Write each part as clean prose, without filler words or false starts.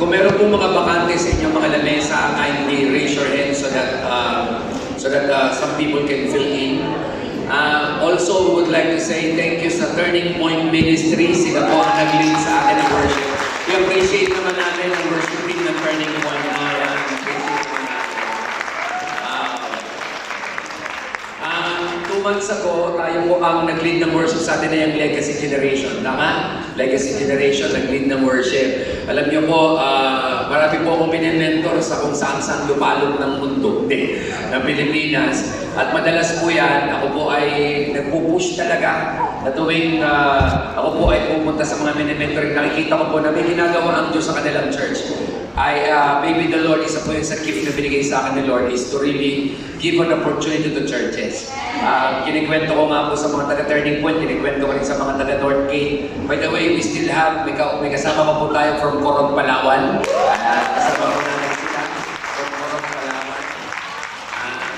Kung meron pong mga bakante sa inyong mga lamesa, kindly raise your hand so that some people can fill in. Also, would like to say thank you sa Turning Point Ministry. Sila po ang nag-lead sa akin ng worship. I-appreciate naman natin ang worship team ng Turning Point. Months ago, tayo po ang nag-lead ng worship sa atin na yung Legacy Generation. Tama? Legacy Generation, nag-lead ng worship. Alam niyo po, marami po akong mini-mentor sa kung saan-saan lupalong ng mundo ng Pilipinas. At madalas po yan, ako po ay nagpupush talaga na tuwing ako po ay pumunta sa mga mini-mentoring, nakikita ko po na may ginagawa ang Diyos sa kanilang church. Maybe the Lord, isa po yung sa gift na binigay sa akin ni Lord is to really give an opportunity to churches. Kinikwento ko nga po sa mga taga-Turning Point, kinikwento ko rin sa mga taga-North Gate. By the way, we still have, may kasama pa po tayo from Coron, Palawan. Kasama po natin sila from Coron, Palawan.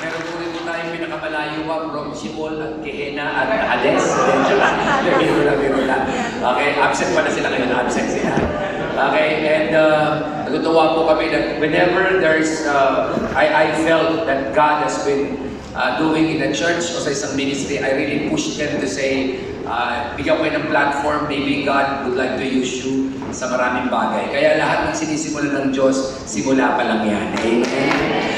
Meron po rin po tayong pinakamalayo from Sibol at Quehena at Ales. Okay, absent pa na sila ngayon, absent sila. Okay, and natutuwa po kami that whenever there's, I felt that God has been doing in a church o sa isang ministry, I really pushed them to say, bigyan ko ng platform, maybe God would like to use you sa maraming bagay. Kaya lahat ng sinisimula ng Diyos, simula pa lang yan. Amen.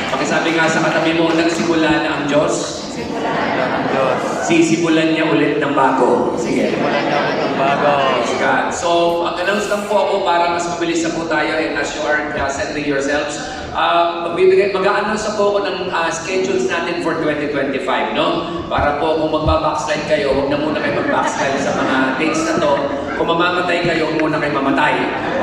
Pakisabi nga sa katabi mo, nagsimula na ang Diyos. Simula na ang Diyos. Sisimulan niya ulit ng bago. Sige. Simulan niya ulit ng bago. Praise God. So, announce lang po ako para mas mabilis na po tayo and as you are settling yourselves. Mag-a-announce po ako ng schedules natin for 2025, no? Para po kung magbabackslide kayo, huwag na muna kayo mag-backslide sa mga dates na to. Kung mamamatay kayo, huwag muna kayo mamatay.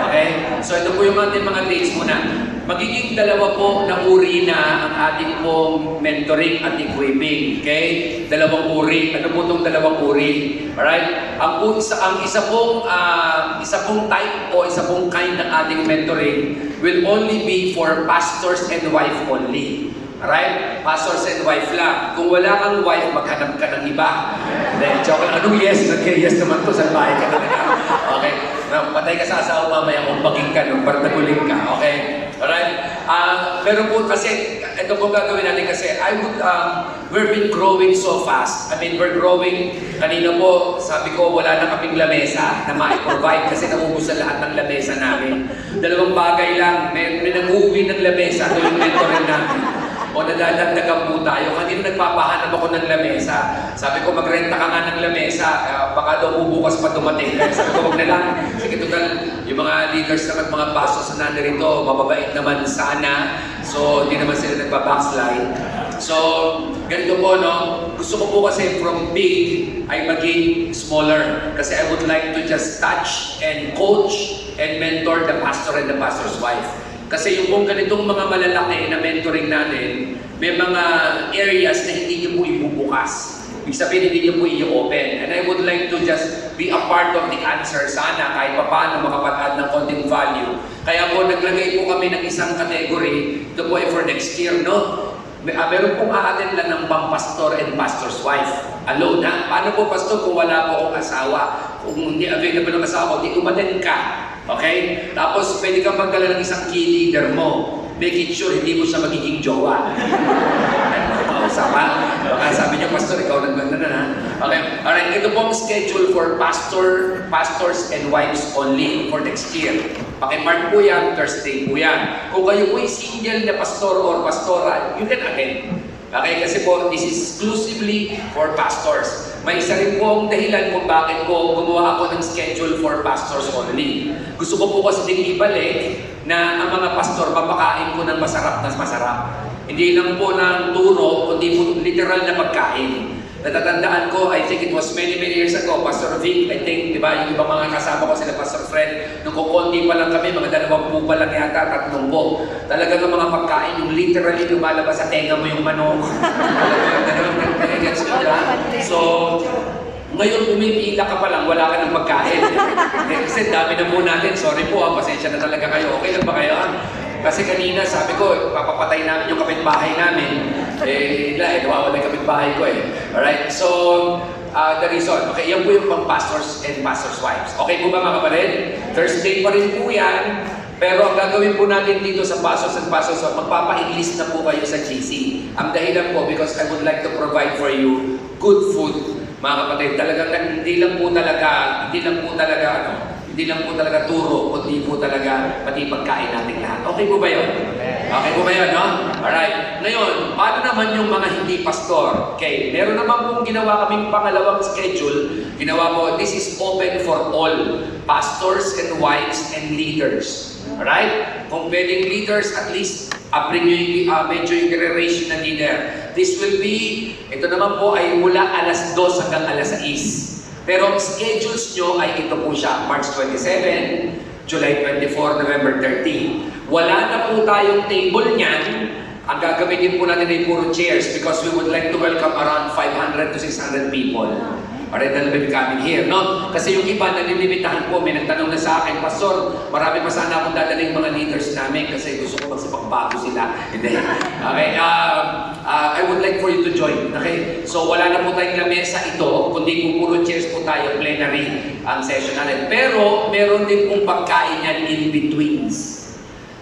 Okay? So, ito po yung ating mga dates muna. Magiging dalawa po na uri na ang ating pong mentoring at equipping. Okay? Dalawang uri. Ano po itong dalawang uri? Alright? Ang isa pong type o isa pong kind ng ating mentoring will only be for pastors and wife only. Alright? Pastors and wife lang. Kung wala kang wife, maghanap ka ng iba. Then, joke lang. Anong yes? Yes naman to. Salbahe ka na. Okay? Patay ka sa asawa mamaya kung baging ka, nung bardaguling ka. Okay? Alright? Pero po kasi, ito po gagawin natin kasi, we've been growing so fast. I mean, we're growing. Kanina po, sabi ko, wala na kaming lamesa na ma-provide kasi naubos sa lahat ng lamesa namin. Dalawang bagay lang, may nag-uwi ng lamesa, ito yung mentoring namin. O nadadagdagan po tayo. Kanina nagpapahanap ako ng lamesa. Sabi ko, magrenta ka nga ng lamesa. Baka daw bubukas pa dumating. Kaya sabi ko, wag na lang. Sige, total, yung mga leaders naman, mga pastors na narito, mababait naman sana. So, hindi naman sila nagpa-backslide. So, ganito po, no? Gusto ko po kasi from big ay maging smaller. Kasi I would like to just touch and coach and mentor the pastor and the pastor's wife. Kasi yung kung ganitong mga malalaki na mentoring natin, may mga areas na hindi niyo po ibubukas. Ibig sabihin, hindi niyo po i-open. And I would like to just be a part of the answer sana kahit pa paano makapag-add ng konting value. Kaya po, naglagay po kami ng isang category, ito po ay for next year, no? Meron pong a-attend lang ng pang-pastor and pastor's wife. Alone, ha? Paano po, pastor, kung wala po akong asawa? Kung hindi available ang asawa ko, di umattend ka. Okay? Tapos, pwede kang magdala ng isang key leader mo. Make it sure hindi mo siya magiging jowa. Sama? Baka sabi niyo, pastor, ikaw nagmanda na. Okay? Alright, ito pong schedule for pastors and wives only for next year. Pakimark po yan, Thursday po yan. Kung kayo po ay single na pastor or pastora, you can attend. Okay, kasi po, this is exclusively for pastors. May isa rin po ang dahilan kung bakit po gumawa ako ng schedule for pastors only. Gusto ko po kasi din ibalik na ang mga pastor, mapakain ko ng masarap na masarap. Hindi lang po ng turo, kundi po literal na pagkain. Natatandaan ko, I think it was many years ago, Pastor Vic, I think, di ba, yung ibang mga kasama ko sila, Pastor Fred, nung kukunti pa lang kami, mga 20 pa lang yata, 30 po. Talagang mga pagkain, yung literally lumalabas sa tenga mo yung manok. So, ngayon pumipila ka pa lang, wala ka ng pagkain. Kasi dami na po natin, sorry po, pasensya na talaga kayo. Okay lang ba kayo? Kasi kanina sabi ko, papapatay namin yung kapitbahay namin. Nawawala yung kapitbahay ko eh. Alright, so, the reason. Okay, yan po yung pang pastors and pastors' wives. Okay po ba mga kapatid? Thursday pa rin po yan. Pero ang gagawin po natin dito sa Pasos and Pasos, magpapa-enlist na po kayo sa GC. Ang dahilan po, because I would like to provide for you good food, mga kapatid. Talagang hindi lang po talaga turo, kundi po talaga pati pagkain natin lahat. Okay po ba yun? Okay po ba yun, no? Alright. Ngayon, paano naman yung mga hindi pastor? Okay, meron naman pong ginawa kaming pangalawang schedule. Ginawa po, this is open for all pastors and wives and leaders. Alright? Kung pwedeng leaders, at least bring nyo yung medyo yung generation na leader. This will be, ito naman po ay mula alas 2 hanggang alas 6. Pero ang schedules nyo ay ito po siya, March 27, July 24, November 30. Wala na po tayong table niyan. Ang gagamitin po natin ay puro chairs because we would like to welcome around 500 to 600 people. Alright, that will be coming here, no? Kasi yung iba nalilimitahan po, may nagtanong na sa akin, Pastor, marami pa sana akong dadaling mga leaders namin kasi gusto ko magsipagbago sila. Hindi. Okay, I would like for you to join. Okay? So wala na po tayong lamesa ito, kundi po puro chairs po tayo, plenary ang session natin. Pero meron din pong pagkain yan in betweens.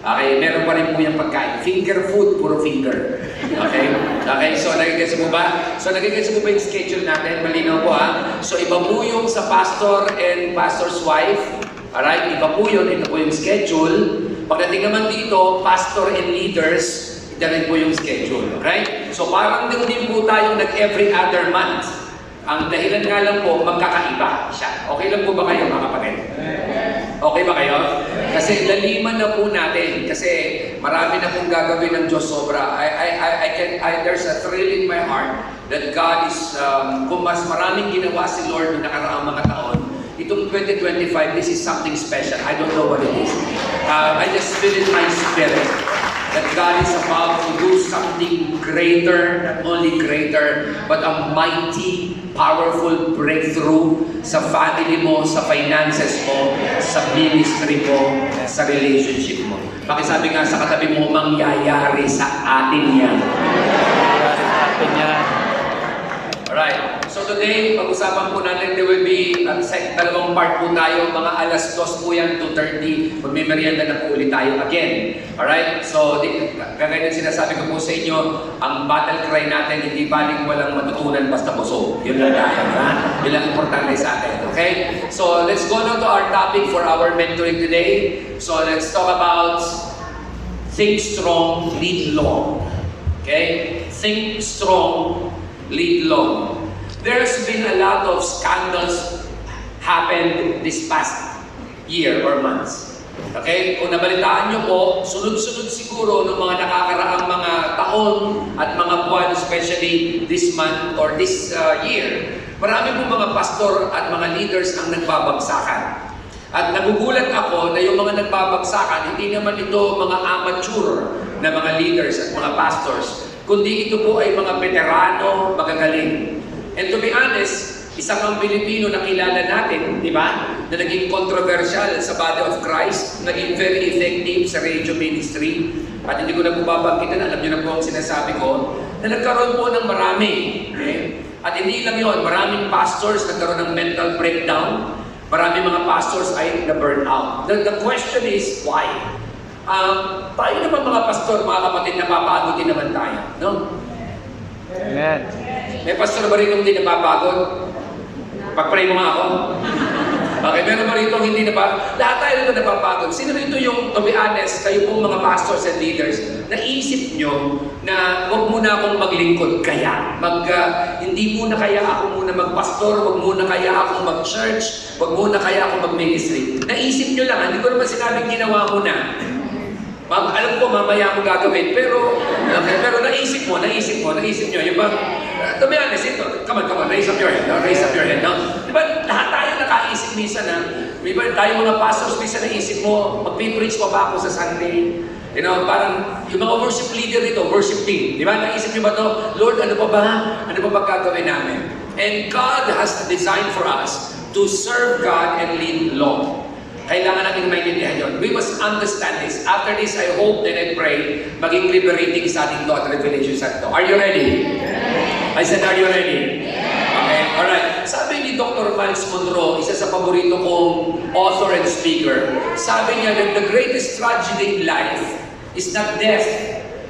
Okay, meron pa rin po yung pagkain. Finger food, puro finger. Okay? Okay, so nagigets mo ba? So nagigets mo ba yung schedule natin? Malinaw po ha? So iba po yung sa pastor and pastor's wife. Alright, iba po yun. Ito po yung schedule. Pagdating naman dito, pastor and leaders, ito rin po yung schedule. Okay? So parang din po tayong every other month. Ang dahilan nga lang po, magkakaiba siya. Okay lang po ba kayo mga kapatid? Okay ba kayo? Kasi laliman na po natin. Kasi marami na pong gagawin ng Diyos sobra. There's a thrill in my heart that God is, kung mas maraming ginawa si Lord noong nakaraang mga taon, itong 2025, this is something special. I don't know what it is. I just feel in my spirit that God is about to do something greater, not only greater, but a mighty, powerful breakthrough sa family mo, sa finances mo, sa ministry mo, sa relationship mo. Pakisabi nga sa katabi mo, mangyayari sa atin yan. Alright. So today, pag-usapan po natin, there will be dalawang part po tayo, mga alas 2 po yan, 2:30, magmimerienda na po ulit tayo again. Alright? So, kagaya ng sinasabi ko po sa inyo, ang battle cry natin, hindi baling walang matutunan basta busog. Yun lang tayo, ha? Yun lang importante sa atin. Okay? So, let's go now to our topic for our mentoring today. So, let's talk about think strong, lead long. Okay? Think strong, lead long. There's been a lot of scandals happened this past year or months. Okay? Kung nabalitaan nyo po, sunod-sunod siguro ng mga nakakaraang mga taon at mga buwan, especially this month or this year, marami po mga pastor at mga leaders ang nagbabagsakan. At nagugulat ako na yung mga nagbabagsakan, hindi naman ito mga amateur na mga leaders at mga pastors, kundi ito po ay mga veterano, magagaling. And to be honest, isang ang Pilipino na kilala natin, di ba? Na naging controversial sa body of Christ, naging very effective sa radio ministry. At hindi ko na po babangkitan, alam niyo na po ang sinasabi ko, na nagkaroon po ng marami. Okay? At hindi lang yun, maraming pastors nagkaroon ng mental breakdown. Maraming mga pastors ay na-burn out. The question is, why? Tayo naman mga pastor, mga kapatid, napapagod din naman tayo. No? Amen. May pastor ba rito hindi napapagod? Pag-pray mo nga ako. Okay, meron ba rito hindi napapagod? Lahat tayo rito napapagod. Sino rito yung, to be honest, kayo pong mga pastors and leaders, naisip nyo na huwag muna akong maglingkod kaya. Hindi muna kaya ako muna magpastor, huwag muna kaya akong mag-church, huwag muna kaya akong mag-ministry. Naisip nyo lang, hindi ko naman sinabing ginawa mo na. Alam ko, mamaya mo gagawin, pero naisip nyo, yung bang, to be honest, ito, come on, raise up your hand, no? Raise up your hand, no? Diba, lahat tayo nakaisip minsan, na, diba, tayo mga pastors, minsan naisip mo, mag-preach pa ba ako sa Sunday? You know, parang, yung mga worship leader dito, worship team, diba, naisip nyo ba to, Lord, ano pa ba gagawin namin? And God has a design for us to serve God and lead long. Kailangan natin maintindihan yun. We must understand this. After this, I hope and I pray, maging liberating sa ating to at revelation sa ito. Are you ready? I said, are you ready? Okay, alright. Sabi ni Dr. Miles Monroe, isa sa paborito kong author and speaker. Sabi niya that the greatest tragedy in life is not death,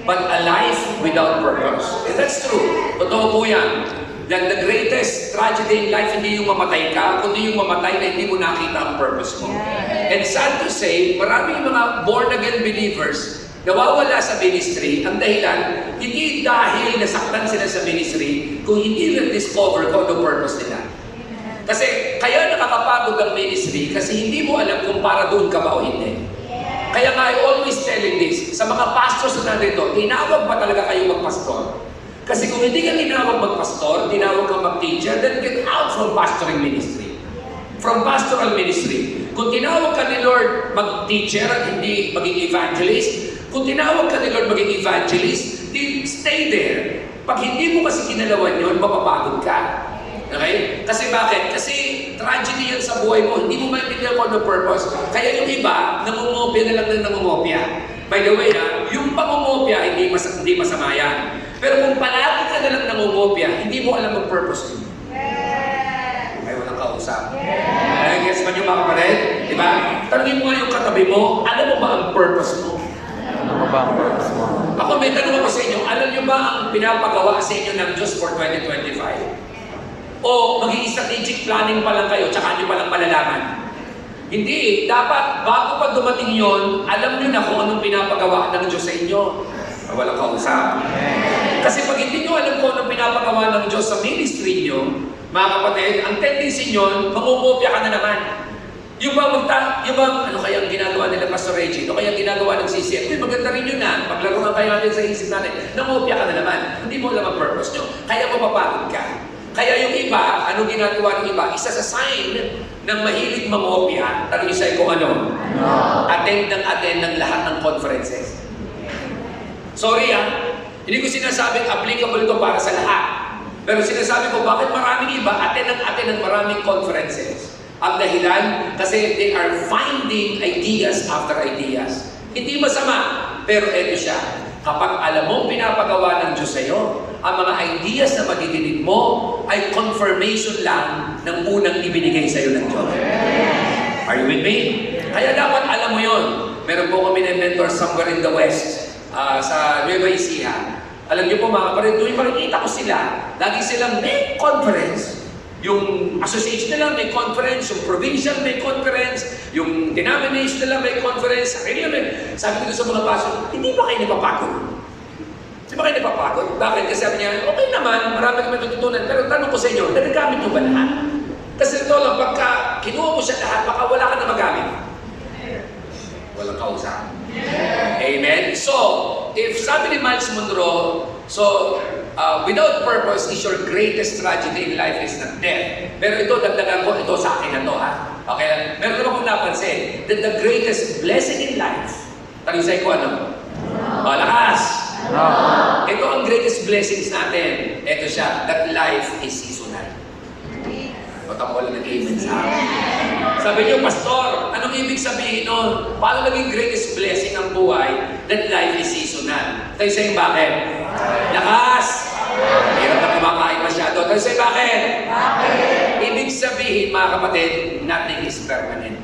but a life without purpose. And that's true. Totoo po yan. That the greatest tragedy in life, hindi yung mamatay ka, kundi yung mamatay na hindi mo nakita ang purpose mo. And sad to say, maraming mga born-again believers nawawala sa ministry. Ang dahilan, hindi dahil nasaktan sila sa ministry, kung hindi na-discover kung ano purpose nila. Kasi kaya nakakapagod ang ministry kasi hindi mo alam kung para doon ka ba o hindi. Kaya nga I always telling this, sa mga pastors na nandito, tinawag ba talaga kayo magpastor? Kasi kung hindi ka tinawag magpastor, tinawag ka mag-teacher, then get out from pastoring ministry. From pastoral ministry. Kung tinawag ka ni Lord mag-teacher at hindi maging evangelist, kung tinawag ka ni Lord maging evangelist, then stay there. Pag hindi mo kasi kinalawan yun, mapapagod ka. Okay? Kasi bakit? Kasi tragedy yan sa buhay mo. Hindi mo maintindihan kung ano purpose. Kaya yung iba, nangungopia na lang ng nangungopia. By the way, yung pangungopia, hindi masama yan. Pero kung palagi ka na lang nangungopia, hindi mo alam ang purpose mo. Ay, walang kausap. Ay, guess man yung mga kapatid? Diba? Tanungin mo nga yung katabi mo, alam mo ba ang purpose mo? Ano ba ang purpose mo? Ako may tanong ako sa inyo, alam nyo ba ang pinapagawa sa inyo ng Diyos for 2025? O maging strategic planning pa lang kayo, tsaka nyo pa lang malalaman? Hindi, dapat bago pa dumating yon, alam nyo na kung anong pinapagawa ng Diyos sa inyo. Walang kausap. Kasi pag hindi nyo alam kung anong pinapagawa ng Diyos sa ministry nyo, mga kapatid, ang tendency nyo, mangungopia ka na naman. Yung ano kaya ang ginagawa nila Pastor Reggie? Ano kaya ang ginagawa ng CCM? Uy, maganda rin yun na. Paglaruan kayo natin sa isip natin, nangopia ka na naman. Hindi mo alam ang purpose nyo. Kaya mapapagod ka. Kaya yung iba, anong ginagawa ng iba? Isa sa sign ng mahilig mangopia, tanong niyo sa'yo kung ano? Attend ng lahat ng conferences. Sorry hindi ko sinasabing applicable ito para sa lahat. Pero sinasabi ko, bakit maraming iba attend ng maraming conferences? Ang dahilan, kasi they are finding ideas after ideas. Hindi masama, pero eto siya. Kapag alam mo pinapagawa ng Diyos sa'yo, ang mga ideas na magiginig mo ay confirmation lang ng unang ibinigay sa'yo ng Diyos. Are you with me? Kaya dapat alam mo yon. Meron po kami na mentor somewhere in the West, sa Nueva Ecija. Alam niyo po mga kapatid, tuwing makikita ko sila, lagi silang may conference. Yung association nila may conference, yung provincial may conference, yung denomination nila may conference. Sabi ko sa mga pastor, hindi ba kayo napapagod? Hindi ba kayo napapagod? Bakit? Kasi sabi niya, okay naman, marami kami natutunan. Pero tanong ko sa inyo, nagagamit mo ba lahat? Kasi ito lang, pagka kinuha mo siya lahat, baka wala ka na magamit. Walang kausap. Amen? So, if sabi ni Miles Monroe, without purpose is your greatest tragedy in life is not death. Pero ito, dagdagan ko, ito sa akin na to, ha? Okay? Meron naman kong napansin that the greatest blessing in life, tanisay ko ano? Lakas! Ito ang greatest blessings natin. Ito siya, that life is seasonal. Patamo lang ng amen sa akin. Sabi niyo, Pastor, anong ibig sabihin nun? Paano naging greatest blessing ang buhay that life is seasonal? Tayo sa'yo bakit? Lakas! Hirap na kumakain masyado. Tayo sa'yo bakit? Ibig sabihin, mga kapatid, nothing is permanent.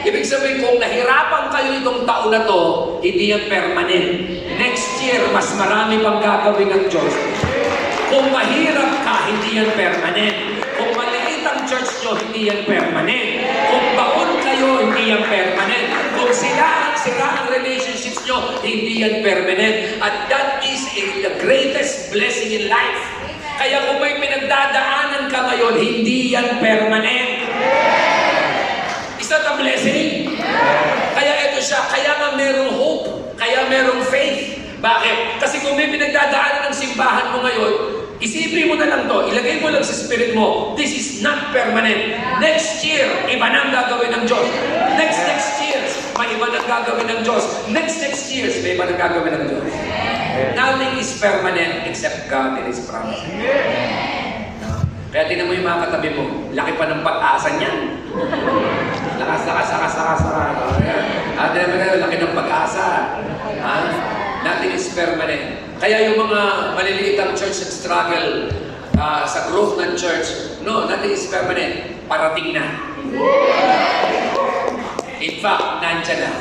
Ibig sabihin, kung nahirapan kayo itong taon na to, hindi yan permanent. Next year, mas marami pang gagawin ng Diyos. Kung mahirap ka, hindi yan permanent. Kung maliit ang church nyo, hindi yan permanent. Kung baon kayo, hindi yan permanent. Kung sira ang relationships nyo, hindi yan permanent. At that is the greatest blessing in life. Kaya kung may pinagdadaanan ka ngayon, hindi yan permanent. Is that a blessing? Kaya ito siya, kaya nga merong hope, kaya merong faith. Bakit? Kasi kung may pinagdadaanan ng simbahan mo ngayon, isipin mo na lang to, ilagay mo lang sa spirit mo, this is not permanent. Next year, iba na ang gagawin ng Diyos. Next year, may iba na ang gagawin ng Diyos. Next years, may iba na ang gagawin ng Diyos. Nothing is permanent except God and His promise. Kaya tinan mo yung mga katabi mo, laki pa ng pag-asa niyan. Lakas. Tinan mo kayo, laki ng pag-asa. Nothing is permanent. Kaya yung mga maliliit ang church na struggle sa growth ng church, no, nothing is permanent. Parating na. In fact, nandyan na.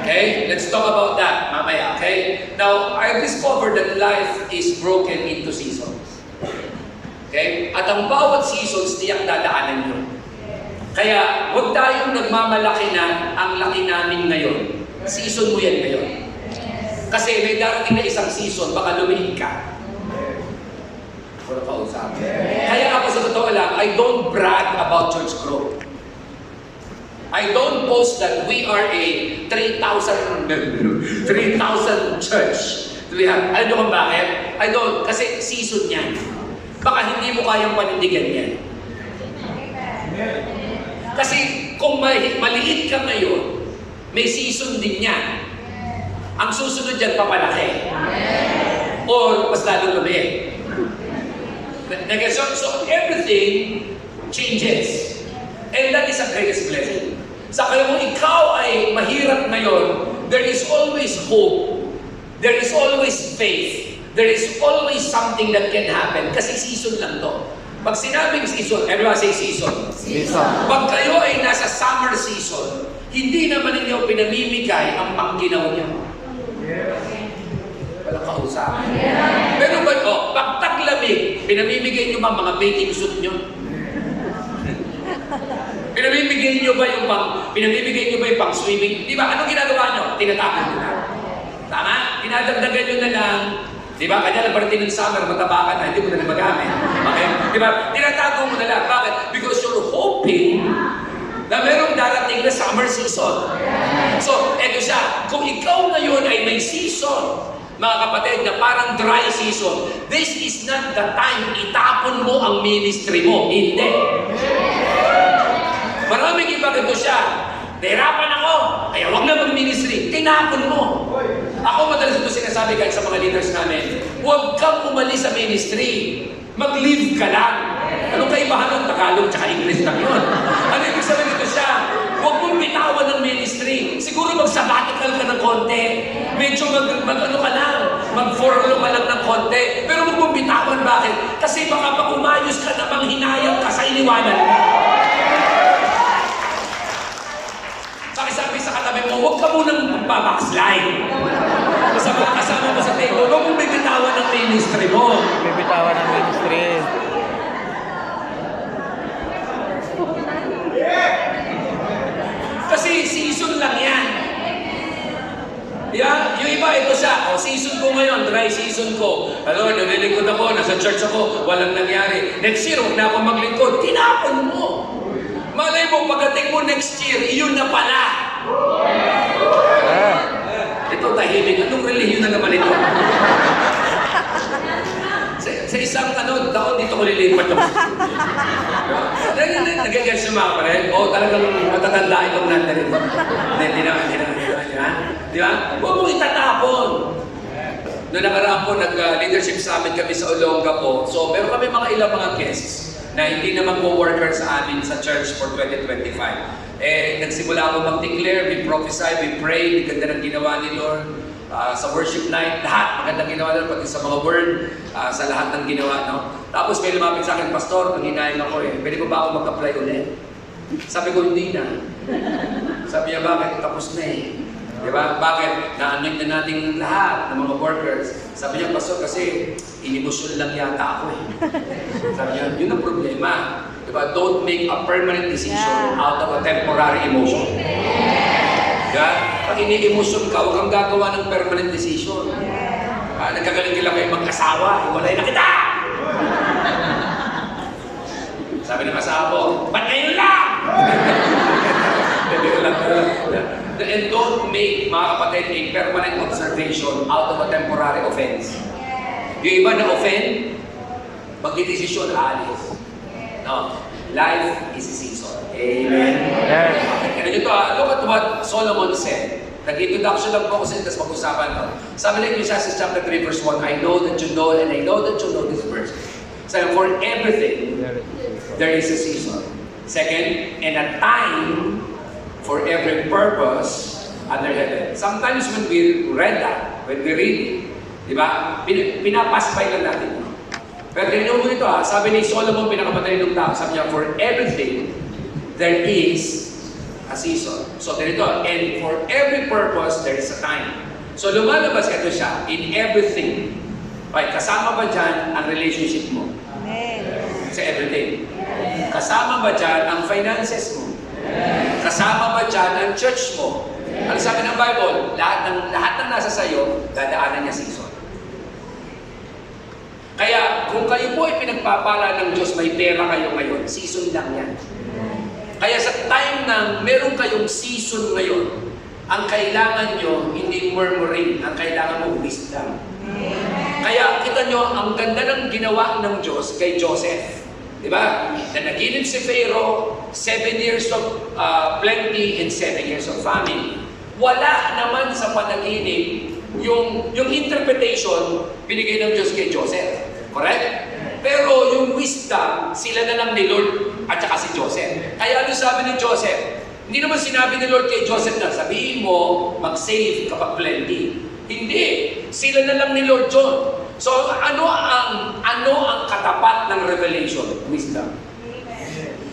Okay? Let's talk about that mamaya, okay? Now, I discovered that life is broken into seasons. Okay? At ang bawat seasons, tiyak dadaanan nyo. Kaya, huwag tayong nagmamalaki na ang laki namin ngayon. Season mo yan ngayon. Kasi may darating na isang season, baka lumiit ka. Wala ka usap. Kaya ako sa totoo lang, I don't brag about church growth. I don't post that we are a 3,000 church. We have, alam nyo kung bakit? I don't, kasi season yan. Baka hindi mo kayang panindigan yan. Kasi kung maliit ka ngayon, may season din yan. Ang susunod dyan, papalaki. Or mas lalong lumiit. So everything changes. And that is a greatest blessing. Sa kaya kung ikaw ay mahirap ngayon, there is always hope. There is always faith. There is always something that can happen. Kasi season lang to. Pag sinabing season, everyone say season. Season. Pag kayo ay nasa summer season, hindi naman ninyo pinamimigay ang pangginaw niyo. Walang kausap. Pero ba, pag taglamig, pinamimigay niyo ba mga bathing suit niyo? Pinamimigay niyo ba yung pang swimming? Di ba? Anong ginagawa niyo? Tinatapon niyo na. Tama? Dinadagdagan niyo na lang. Di ba? Kanya lang parating ng summer, mataba ka na, hindi mo na magamit. Okay? Di ba? Tinatago mo na lang. Bakit? Because you're hoping na merong darating na summer season. So, eto siya. Kung ikaw ngayon ay may season, mga kapatid, na parang dry season, this is not the time itapon mo ang ministry mo. Hindi. Maraming iba ganito siya. Nahirapan ako, kaya huwag na mag-ministry. Tinapon mo. Ako madalas ito sinasabi kahit sa mga leaders namin, huwag kang umalis sa ministry. Mag-leave ka lang. Anong kaibahan ng Tagalog tsaka English lang yun? Ano ibig sabihin ito siya? Huwag mong bitawan ng ministry. Siguro mag-sabbatical ka ng konti. Medyo mag-ano ka lang. Mag-furlough ka lang ng konti. Pero huwag mong bitawan. Bakit? Kasi baka pag umayos ka namang hinayang ka sa iniwanan mo. Sabi sa katabi mo, huwag ka munang backslide. Kasama mo sa table, huwag mong bibitawan ng ministry mo. Bibitawan ng ministry. Kasi season lang yan. Yeah? Yung iba, ito siya. Season ko ngayon, dry season ko. Ano, nalilingkod ako, nasa church ako, walang nangyari. Next year, huwag na ako maglingkod. Tinapon mo. Malay mo, pagdating mo next year, iyon na pala. Ito, tahimik. Anong relihiyon na naman ito? sa isang taon, dito ko lilipat ako. Nagagans yung mga pared. Talagang matatanda itong nandarin. Hindi naman. Di ba? Huwag mong itatapon. Noong nakaraan po, nag-leadership summit kami sa Olonga po. So, meron kami ilang mga guests na hindi naman po worker sa amin sa church for 2025. Nagsimula ako mag-declare, we prophesy, we pray, ganda ng ginawa ni Lord. Sa worship night, lahat magandang ginawa nila, pati sa mga word, sa lahat ng ginawa. No? Tapos may lumapit sa akin, Pastor, nanginayang ako pwede ko ba ako mag-apply ulit? Sabi ko, hindi na. Sabi niya, bakit? Tapos na Diba? Bakit? Na-anoint na natin lahat ng mga workers. Sabi niya, Pastor, kasi inimosyon lang yata ako Sabi niya, yun ang problema. Diba? Don't make a permanent decision out of a temporary emotion. Diba? Pag ini-emotion ka, huwag kang gagawa ng permanent decision. Nagkagaling lang kayo mag-asawa, iwalay na kita! Sabi ng asawa ko, ba't ngayon lang? And don't make, mga kapatid, a permanent observation out of a temporary offense. Yung iba na offend, magdidesisyon, aalis. No. Life is a season. Amen. Kaya nito, look at what Solomon said. Nag-introduction lang po ako sa tapos mag-usapan to. Sabi lang Ecclesiastes chapter 3 verse 1, I know that you know and I know that you know this verse. So for everything, there is a season. Second, and a time for every purpose under heaven. Sometimes when we read that, when we read it, di ba, pinapaspay lang natin. Pero tinanong mo ito sabi ni Solomon, pinakamatay ng tao, sabi niya, for everything, there is a season. So ganito, and for every purpose, there is a time. So lumalabas ito siya, in everything. Okay, kasama ba dyan ang relationship mo? Amen. Sa everything. Kasama ba dyan ang finances mo? Kasama ba dyan ang church mo? Ano sabi ng Bible? Lahat ng nasa sayo, dadaanan niya season. Kaya kung kayo po ay pinagpapala ng Diyos, may pera kayo ngayon, season lang yan. Kaya sa time na meron kayong season ngayon, ang kailangan nyo, hindi murmuring, ang kailangan mo wisdom. Kaya kita nyo, ang ganda ng ginawa ng Diyos kay Joseph. Di ba? Na naginip si Pharaoh, 7 years of plenty and 7 years of famine. Wala naman sa panaginip yung interpretation binigay ng Diyos kay Joseph. Correct? Pero yung wisdom, sila na lang ni Lord at saka si Joseph. Kaya ano sabi ni Joseph? Hindi naman sinabi ni Lord kay Joseph na sabihin mo, mag-save kapag plenty. Hindi. Sila na lang ni Lord John. So ano ang katapat ng revelation? Wisdom.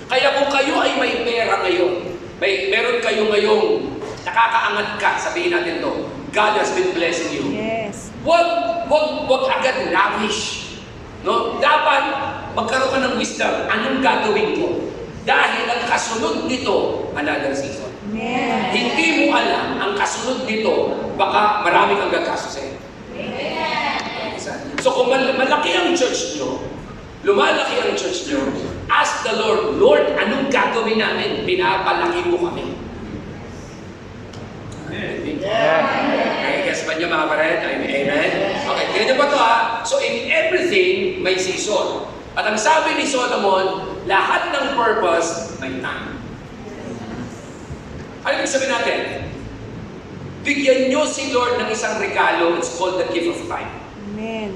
Kaya kung kayo ay may pera ngayon, meron kayo ngayong nakakaangat ka, sabihin natin to, God has been blessing you. Yes. Wag agad lavish. No? Dapat magkaroon ka ng wisdom. Anong gagawin ko? Dahil ang kasunod nito, another season. Amen. Hindi mo alam, ang kasunod nito, baka marami kang gagasusin. So kung malaki ang church nyo, lumalaki ang church nyo, ask the Lord, Lord, anong gagawin namin? Pinapalaki mo kami. Okay, guess ba niyo mga pared? Amen? Okay, ganyan ba ito ha? So in everything, may season. At ang sabi ni Solomon, lahat ng purpose, may time. Ano yung sabihin natin? Bigyan nyo si Lord ng isang regalo, it's called the gift of time. Amen.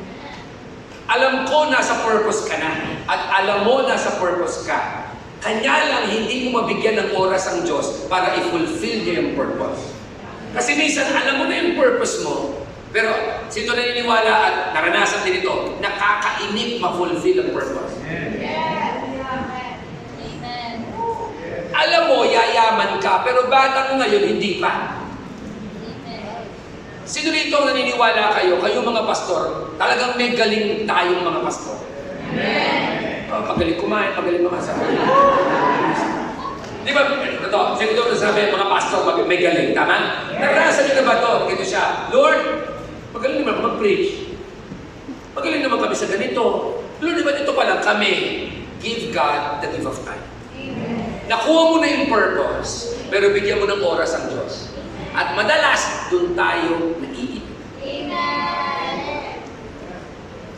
Alam ko nasa purpose ka na, at alam mo nasa purpose ka. Kanya lang hindi mo mabigyan ng oras ang Diyos para i-fulfill niya yung purpose. Kasi minsan alam mo na yung purpose mo, pero sino naniniwala at naranasan din ito, nakakainip ma-fulfill ang purpose. Alam mo, yayaman ka, pero bata mo ngayon, hindi pa. Sino rito ang naniniwala kayo mga pastor, talagang may galing tayong mga pastor? Pagaling kumain, pagaling makasabi. Di ba, ito, sino rito sabi, mga pastor, may galing, tama? Naranasan nyo na ba ito? Ganito siya, Lord, magaling naman ako mag-preach. Magaling naman kami sa ganito. Lord, di ba dito pa lang kami? Give God the gift of time. Nakuha mo na yung purpose, pero bigyan mo ng oras ang Diyos. At madalas, doon tayo naiinip.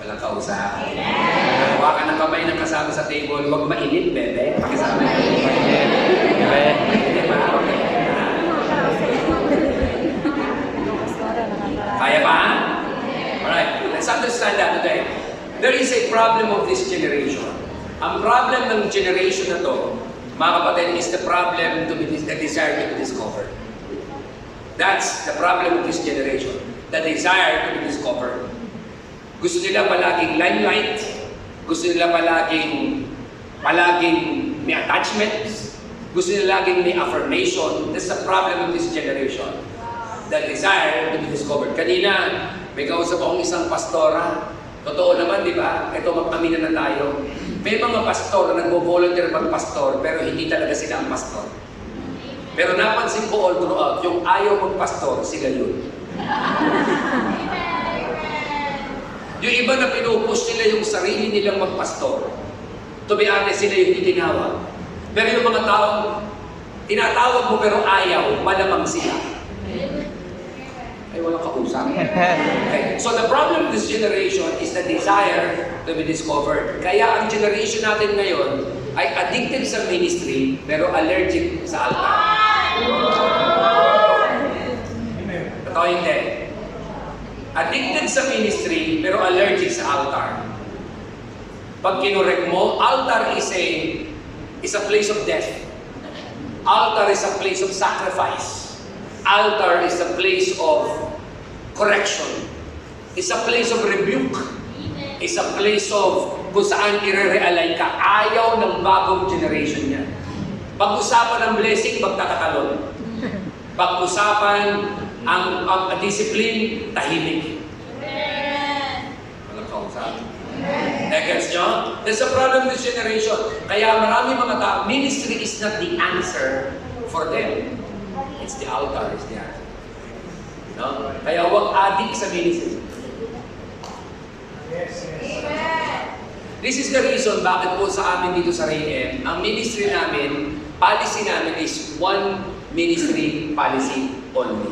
Walang kausap. Hawakan ng kamay ng kasama sa table, huwag mainip, bebe. Pakisama. Kaya ba? Alright, let's understand that today. There is a problem of this generation. Ang problem ng generation na to, mga kapatid, is the problem to be the desire to be discovered. That's the problem of this generation. The desire to be discovered. Gusto nila palaging limelight. Gusto nila palaging may attachments. Gusto nila laging may affirmation. That's the problem of this generation. The desire to be discovered. Kanina, may kausap akong isang pastora. Totoo naman, di ba? Ito, mag-amina na tayo. May mga pastor na nagbo-volunteer mag-pastor, pero hindi talaga sila ang pastor. Pero napansin ko all throughout, yung ayaw mag-pastor, sila yun. Yung iba na pinupush nila yung sarili nilang mag-pastor. To be honest, sila yung itinawag. Pero yung mga taong tinatawag mo pero ayaw, malamang sila. Ay, walang kausap. Okay. So the problem of this generation is the desire to be discovered. Kaya ang generation natin ngayon ay addicted sa ministry pero allergic sa altar. Totoo hindi. Addicted sa ministry pero allergic sa altar. Pag kinurek mo, altar is a place of death. Altar is a place of sacrifice. Altar is a place of correction. It's a place of rebuke. It's a place of kung saan i-realign ka. Ayaw ng bagong generation niya. Pag-usapan ang blessing, magtatatalon. Pag-usapan ang discipline, tahimik. Walang kausap. Gets nyo? That's the problem with this generation. Kaya marami mga tao, ministry is not the answer for them. It's the altar, is the answer. No? Kaya huwag adik sa ministry. This is the reason bakit po sa amin dito sa RayM, ang ministry namin, policy namin is one ministry policy only.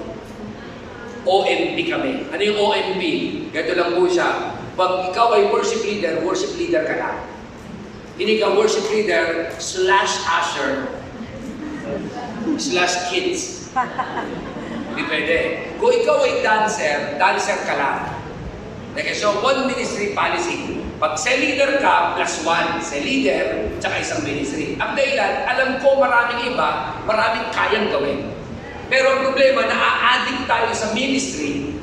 OMP kami. Ano yung OMP? Ganito lang po siya. Pag ikaw ay worship leader ka lang. Hindi ka worship leader /usher /kids. Hindi pwede. Kung ikaw ay dancer ka lang. Okay, so one ministry policy. Pag leader ka, +1. Leader, tsaka isang ministry. Ang dahilan, alam ko maraming iba, maraming kayang gawin. Pero ang problema, naa-addict tayo sa ministry.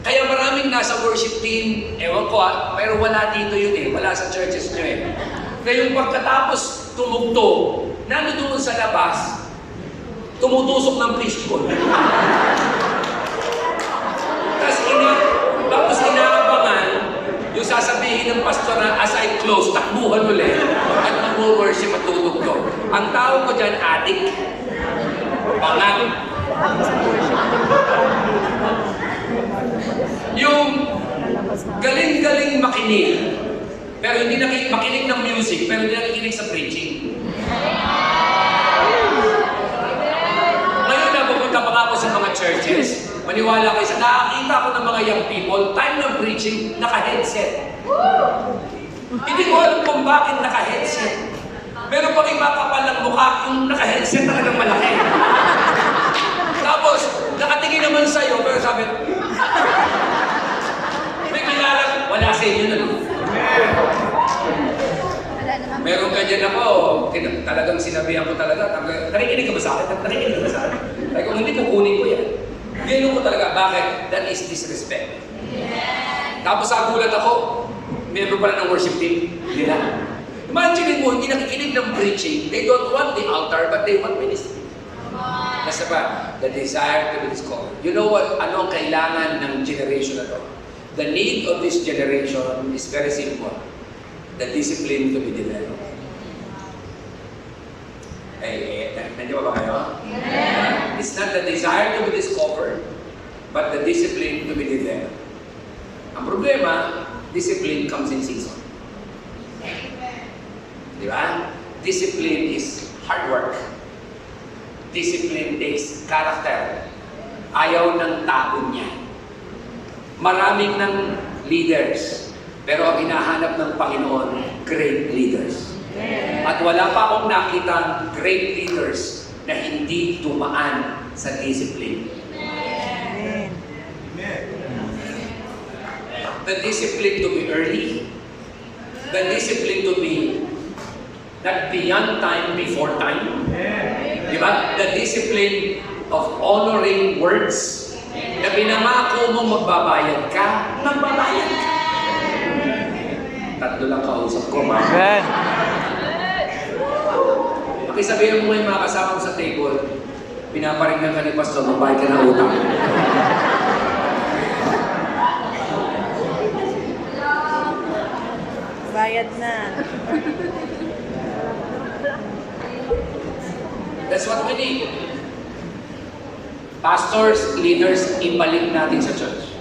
Kaya maraming nasa worship team, ewan ko pero wala dito yun wala sa churches nyo Kaya yung pagkatapos tumugtog, nanodoon sa labas, tumutusok ng fishbowl. Tapos inaabangan, yung sasabihin ng pastor na as I close, takbuhan ulit at mag-worship at tutugtog. Ang tao ko dyan, addict. Pangat. Yung galing-galing makinig, pero hindi makinig ng music, pero hindi nakikinig sa preaching. Ngayon na pupunta pa ako sa mga churches, maniwala kayo sa nakakita ko ng mga young people, time ng preaching, naka-headset. Hindi ko alam kung bakit naka-headset. Pero pag imakapal ng mukha, yung naka-headset talagang malaki. Tapos, nakatingin naman sa'yo, pero sabi, may kilala, wala sa inyo na. Meron ganyan ako, talagang sinabihan ko talaga, nakikinig ka ba sa akin? Nakikinig ka ba sa akin? Kaya kung hindi kukunin ko yan. Ganyan ko talaga, bakit? That is disrespect. Tapos nagulat ako, meron pala ng worship team, hindi na. Imagine mo, hindi nakikinig ng preaching, they don't want the altar, but they want ministry. Basta ba, the desire to be discovered. You know what? Ano ang kailangan ng generation na to? The need of this generation is very simple. The discipline to be developed. Nandiyan ba kayo? Yeah. It's not the desire to be discovered, but the discipline to be developed. Ang problema, discipline comes in season. Di ba? Discipline is hard work. Discipline takes character. Ayaw ng tao niya. Maraming ng leaders, pero ang hinahanap ng Panginoon, great leaders. At wala pa akong nakitang great leaders na hindi tumaan sa discipline. The discipline to be early, the discipline to be not beyond time, before time. Diba? The discipline of honoring words. Na pinangako mong magbabayad ka, magbabayad ka. Tatlo lang kausap ko, ma. Amen. Pakisabihin mo yung mga kasama mo sa table, pinaparinggan ka ni Pastor, magbayad ka ng utang. Bayad na. That's what we need. Pastors, leaders, ibalik natin sa church.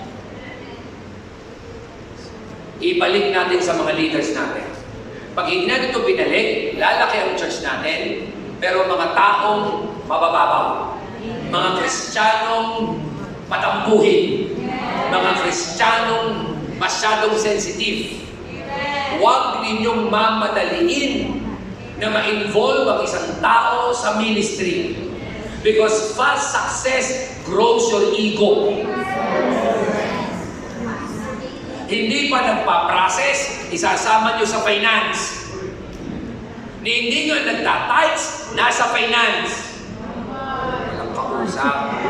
Ibalik natin sa mga leaders natin. Pag hindi natin ito binalik, lalaki ang church natin, pero mga taong mabababaw. Mga Kristiyanong matampuhin. Mga Kristiyanong masyadong sensitive. Huwag ninyong mamadaliin na ma-involve ang isang tao sa ministry. Because fast success grows your ego. Hindi pa nagpa-process, isasama nyo sa finance. Hindi nyo nagtatights, nasa finance. Walang kausap.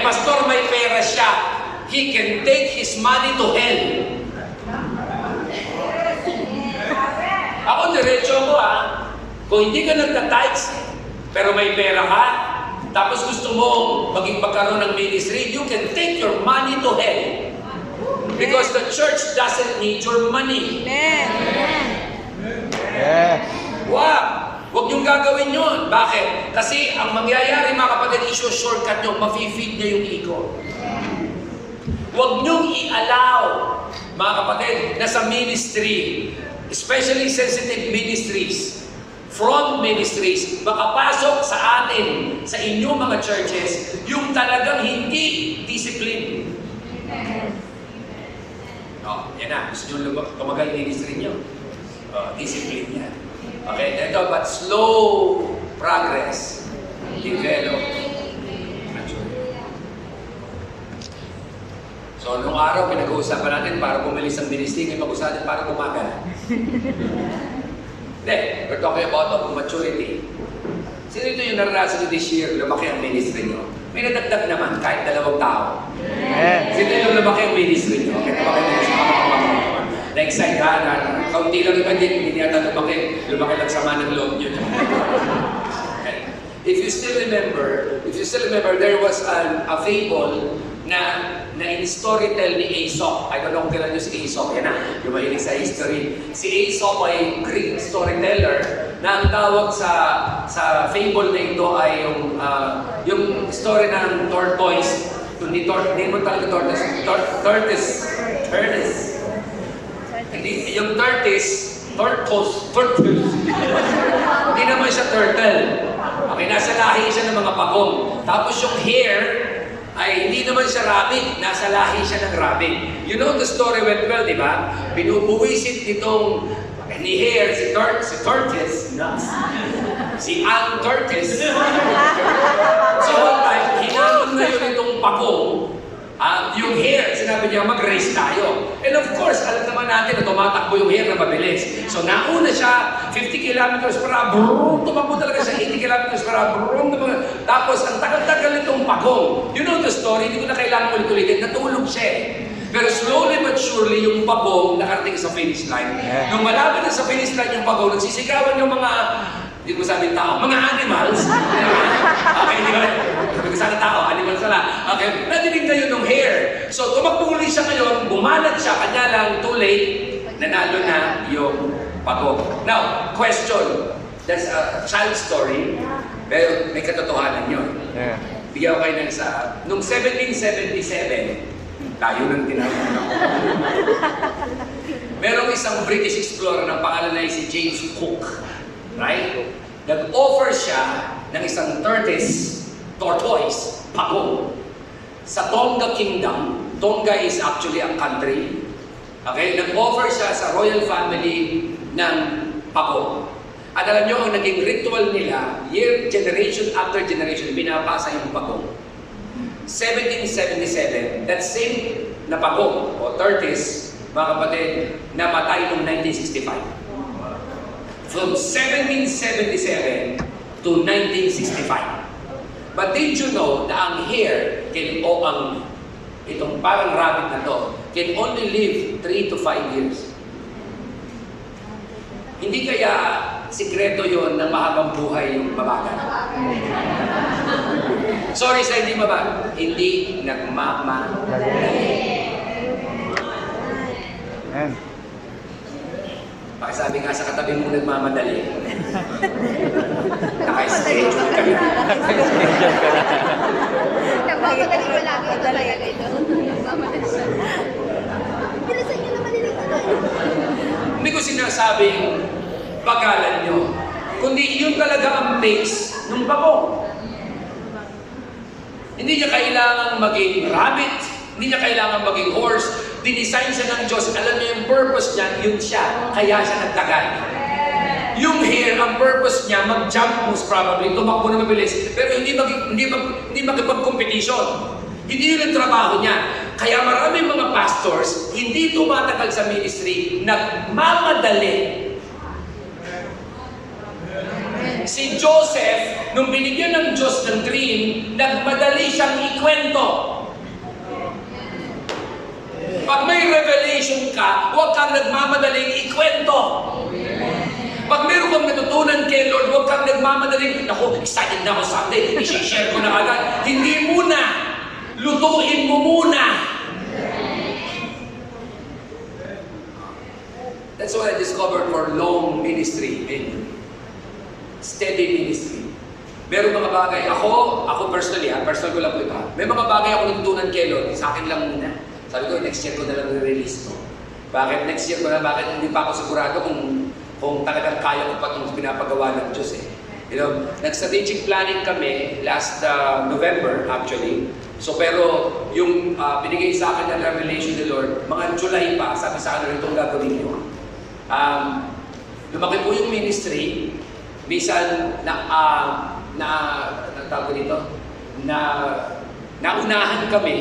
Pastor, may pera siya. He can take his money to hell. Ako, diretso ko Kung hindi ka nagtatights, pero may pera ka, tapos gusto mo maging magkaroon ng ministry, you can take your money to hell. Because the church doesn't need your money. Amen. Yes. Wow! Huwag niyong gagawin yun. Bakit? Kasi ang mangyayari mga kapatid, iso-shortcut nyo, mafe-feed niya yung ego. Huwag niyong i-allow, mga kapatid, na sa ministry, especially sensitive ministries, front ministries, makapasok sa atin, sa inyong mga churches, yung talagang hindi discipline. Yan na. Gusto nyo tumagal ministry nyo. Discipline yan. Okay, ito, but slow progress. Develop. So, nung araw, pinag-uusapan natin para bumilis ang ministry, ngayon mag-uusapan para bumagal. Then, we're talking about maturity. Sino ito yung naranasan nyo this year, lumaki ang ministry nyo? May nadagdag naman, kahit 2 tao. Yes. Sino yung lumaki ang ministry nyo? Okay, lumaki ang ministry nyo. Na-excite ka na, kaunti lang iba din, hindi yata lumaki lang sama ng loob nyo. Okay. If you still remember, there was a fable na in storytell ni Aesop. I don't know kung kailan nyo si Aesop. Yan na, yung mahilig sa history. Si Aesop ay Greek storyteller na ang tawag sa fable na ito ay yung story ng tortoise. Hindi mo talaga tortoise. Hindi, yung tortoise. Hindi naman siya turtle. Okay, nasa lahi siya ng mga pagong. Tapos yung hare, ay hindi naman siya rabbit, nasa lahi siya ng rabbit. You know the story went well, di ba? Binubuwisit nitong ni hare, si tortoise, si Ang Tortoise. So one time, hinanong na yun itong pagong, yung hare, sinabi niya, mag-race tayo. And of course, alam naman natin na tumatakbo yung hare na mabilis. So nauna siya, 50 kilometers per hour, tumakbo talaga siya, 80 kilometers per hour, tapos ang tagal-tagal nitong pagong. You know the story, hindi ko na kailangan ulit-ulitin, natulog siya eh. Pero slowly but surely, yung pagong nakarating sa finish line. Yeah. Nung malapit na sa finish line yung pagong, nagsisigawan yung mga, hindi ko sabihin tao, mga animals. Okay, hindi ba? Sabi ko sana tao, animals na. Okay, nadinig na yun ng hare. So, tumakbo ulit siya ngayon, bumalat siya, kanya lang, too late, nanalo na yung pagong. Now, question. That's a child story, pero may katotohanan yun. Yeah. Bigyan ko kayo ng isa. Noong 1777, tayo nang tinawag ako. Merong isang British explorer ng pangalan na si James Cook. Right? Nag-offer siya ng isang tortoise, pagong, sa Tonga Kingdom. Tonga is actually a country. Okay? Nag-offer siya sa royal family ng pagong. At alam nyo, ang naging ritual nila, generation after generation, pinapasa yung pagong. 1777, that same na pagong o tortoise, mga kapatid, namatay noong 1965. From 1777 to 1965. But did you know na ang hare, itong parang rabbit na to, can only live 3 to 5 years? Hindi kaya sikreto yon ng mahabang buhay yung babaga? Sorry sa hindi mabago. Hindi nagmamadali. Amen. Pakisabi nga sa katabi mo nagmamadali. Naka-schedule ka na. Nagmamadali ko lagi ito talaga ito. Nagmamadali sa bilisan niyo naman nila ito. Hindi ko sinasabing bagalan nyo. Kundi yun talaga ang pace ng pagong. Hindi niya kailangan maging rabbit, hindi niya kailangan maging horse. Dinesign siya ng Diyos. Alam niya yung purpose niya, yun siya. Kaya siya nagtagal. Yung hare, ang purpose niya, mag-jump most probably, tumakbo na mabilis, pero hindi makipag-competition. Hindi yun ang trabaho niya. Kaya maraming mga pastors, hindi tumatagal sa ministry, nagmamadali. Si Joseph, nung binigyan ng Diyos ng dream, nagmadali siyang ikwento. Pag may revelation ka, huwag kang nagmamadaling ikwento. Pag meron ka kang natutunan kay Lord, huwag kang nagmamadaling, naku, excited na ako Sunday, i-share ko na agad. Hindi muna. Lutuin mo muna. That's what I discovered for long ministry and steady ministry. Meron mga bagay, ako personally, personal ko lang po ito. May mga bagay ako natutunan kay Lord, sa akin lang muna. Sabi ko, next year ko na lang i-release to. Bakit next year ko na, bakit hindi pa ako sigurado kung talagang kaya ko pa itong pinapagawa ng Diyos eh. You know, nag-strategic planning kami last November actually. So pero yung binigay sa akin ng revelation ni Lord, mga July pa, sabi sa akin, itong gagawin niyo. Lumaki po yung ministry, minsan naunahan kami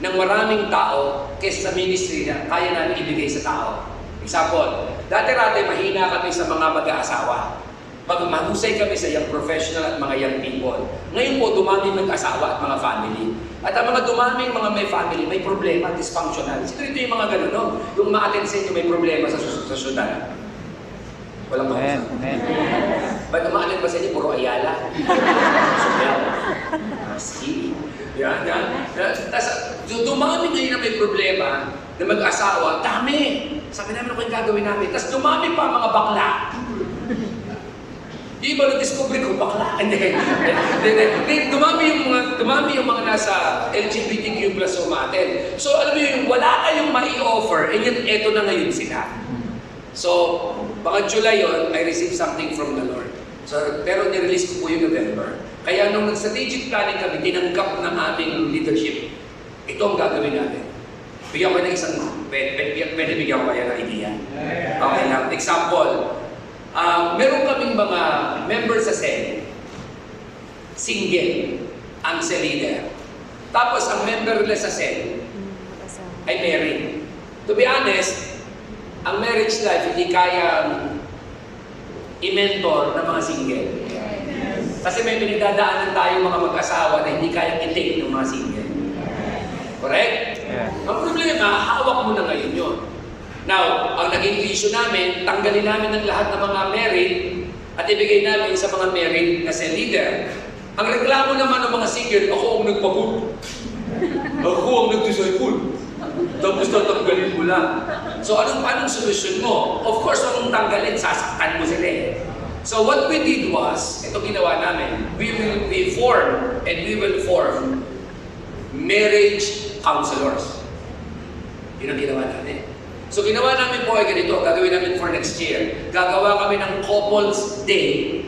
ng maraming tao kaysa sa ministry na kaya namin ibigay sa tao. Example, dati-rati mahina kami sa mga mag-aasawa. Mahusay kami sa young professional at mga young people. Ngayon po, dumami mag-asawa at mga family. At ang mga dumaming mga may family, may problema, dysfunctional. Sino ito yung mga gano'n, no? Yung ma-attend sa inyo may problema sa syudad. Walang Amen. kausap. Amen. Ba't umaanin ba sa inyo? Puro Ayala. Subyal. Maski. Yan. Tapos, dumami ngayon na may problema na mag-asawa, dami. Sabi namin, ano kayong gagawin namin? Tapos dumami pa mga bakla. Di ba na-discover ko bakla? Hindi. Dumami yung mga nasa LGBTQ plus umaten. So, alam mo yung wala kayong mai-offer, and yun, eto na ngayon sila. So, baka July yun, I received something from the Lord. So, pero nirelease ko po yung November. Kaya nung strategic planning kami, tinanggap ng aming leadership. Ito ang gagawin natin. Bigyan ko ng isang, pwede bigyan ko kaya ng idea. Okay lang. Example, meron kaming mga members sa SED, single, ang SED leader. Tapos, ang member nila sa SED ay married. To be honest, ang marriage life hindi kayang i-mentor ng mga single. Kasi may pinagdadaanan tayo mga mag-asawa na hindi kayang i-take ng mga single. Correct? Yeah. Ang problema, hawak mo na ngayon yun. Now, ang naging issue namin, tanggalin namin ng lahat ng mga married at ibigay namin sa mga married as a leader. Ang reklamo naman ng mga single, ako ang nagpagod. Ako ang nag-disciple. Tapos tatanggalin mo lang. So anong solusyon mo? Of course, anong tanggalin? Sasaktan mo sila eh. So what we did was, ito ginawa namin, we will form marriage counselors. Yun ang ginawa namin. So ginawa namin po ay ganito, gagawin namin for next year. Gagawa kami ng couples day.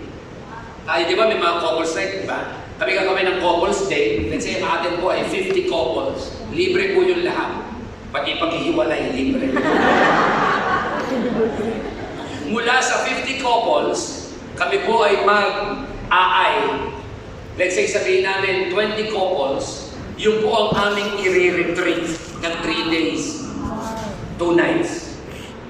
Ay, di ba may mga couples night, di ba? Kami gagawin ng couples day. Let's say, ang atin po ay 50 couples. Libre po yung lahat. Pati paghihiwalay, libre. Mula sa 50 couples, kami po ay mag-aay. Let's say, sabihin namin 20 couples, yun po ang aming i-retreat ng 3 days. 2 nights.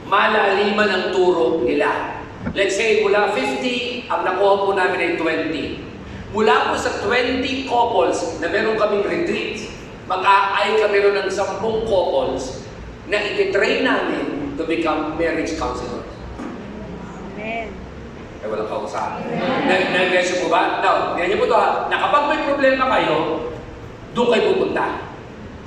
Malaliman ang turo nila. Let's say, mula 50, ang nakuha po namin ay 20. Mula po sa 20 couples na meron kaming retreat, mag-aay kami ron ng 10 couples na ititrain namin to become marriage counselors. Amen. Ay, walang kausap. Nag-version po ba? Now, ganyan po ito ha, na kapag may problema kayo, doon kayo pupunta.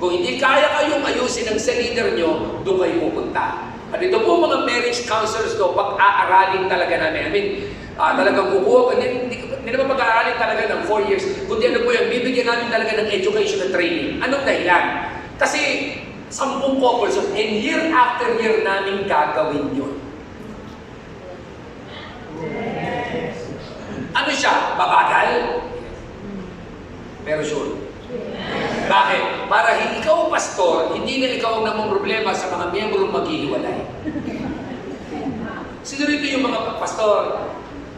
Kung hindi kaya kayong ayusin ang sa leader nyo, doon kayo pupunta. At ito po mga marriage counselors to, pag-aaralin talaga namin. I mean, talagang kukuha, hindi naman pag-aaralin talaga ng 4 years, kundi ano po yan, bibigyan namin talaga ng education and training. Anong dahilan? Kasi 10 couples, and year after year namin gagawin yun. Ano siya? Babagal? Pero sure. Bakit? Para ikaw, pastor, hindi na ikaw ang namang problema sa mga miyembrong maghihiwalay. Sino rito yung mga pastor?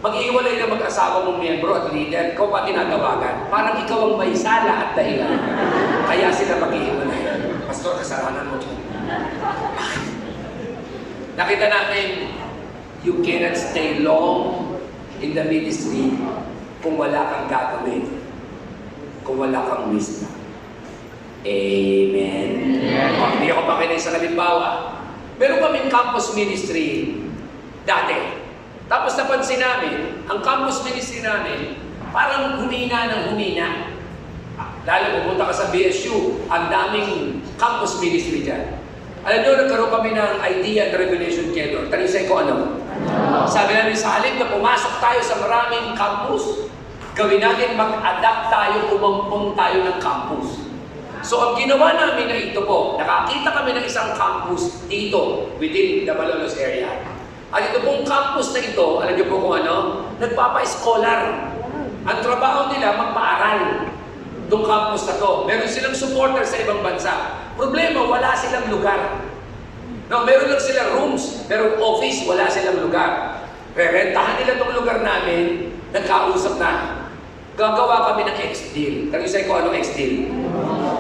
Maghihiwalay na mag-asawa mong miyembro at leader, ikaw pa tinatawagan. Parang ikaw ang may sala at dahilan. Kaya sila maghihiwalay. Pastor, kasalanan mo ito. Nakita natin, you cannot stay long in the ministry kung wala kang gagawin. Kung wala kang wisdom. Amen. Hindi ako pakinig sa halimbawa. Meron kaming campus ministry dati. Tapos napansin namin, ang campus ministry namin, parang humina ng humina. Lalo pumunta ka sa BSU, ang daming campus ministry dyan. Alam nyo, nagkaroon kami ng idea and revelation kay Lord. Tanisay ko ano? Sabi namin, sa halip na pumasok tayo sa maraming campus, gawin natin mag-adapt tayo, umampong tayo ng campus. So ang ginawa namin na ito po, nakakita kami ng isang campus dito, within the Malolos area. At ito pong campus na ito, alam niyo po kung ano? Nagpapa-scholar. Ang trabaho nila, magpaaral. Itong campus na to. Meron silang supporter sa ibang bansa. Problema, wala silang lugar. No, meron lang silang rooms, pero office, wala silang lugar. Rentahan nila itong lugar namin, nagkausap na. Gagawa kami ng X-deal. Tanisay ko anong X-deal?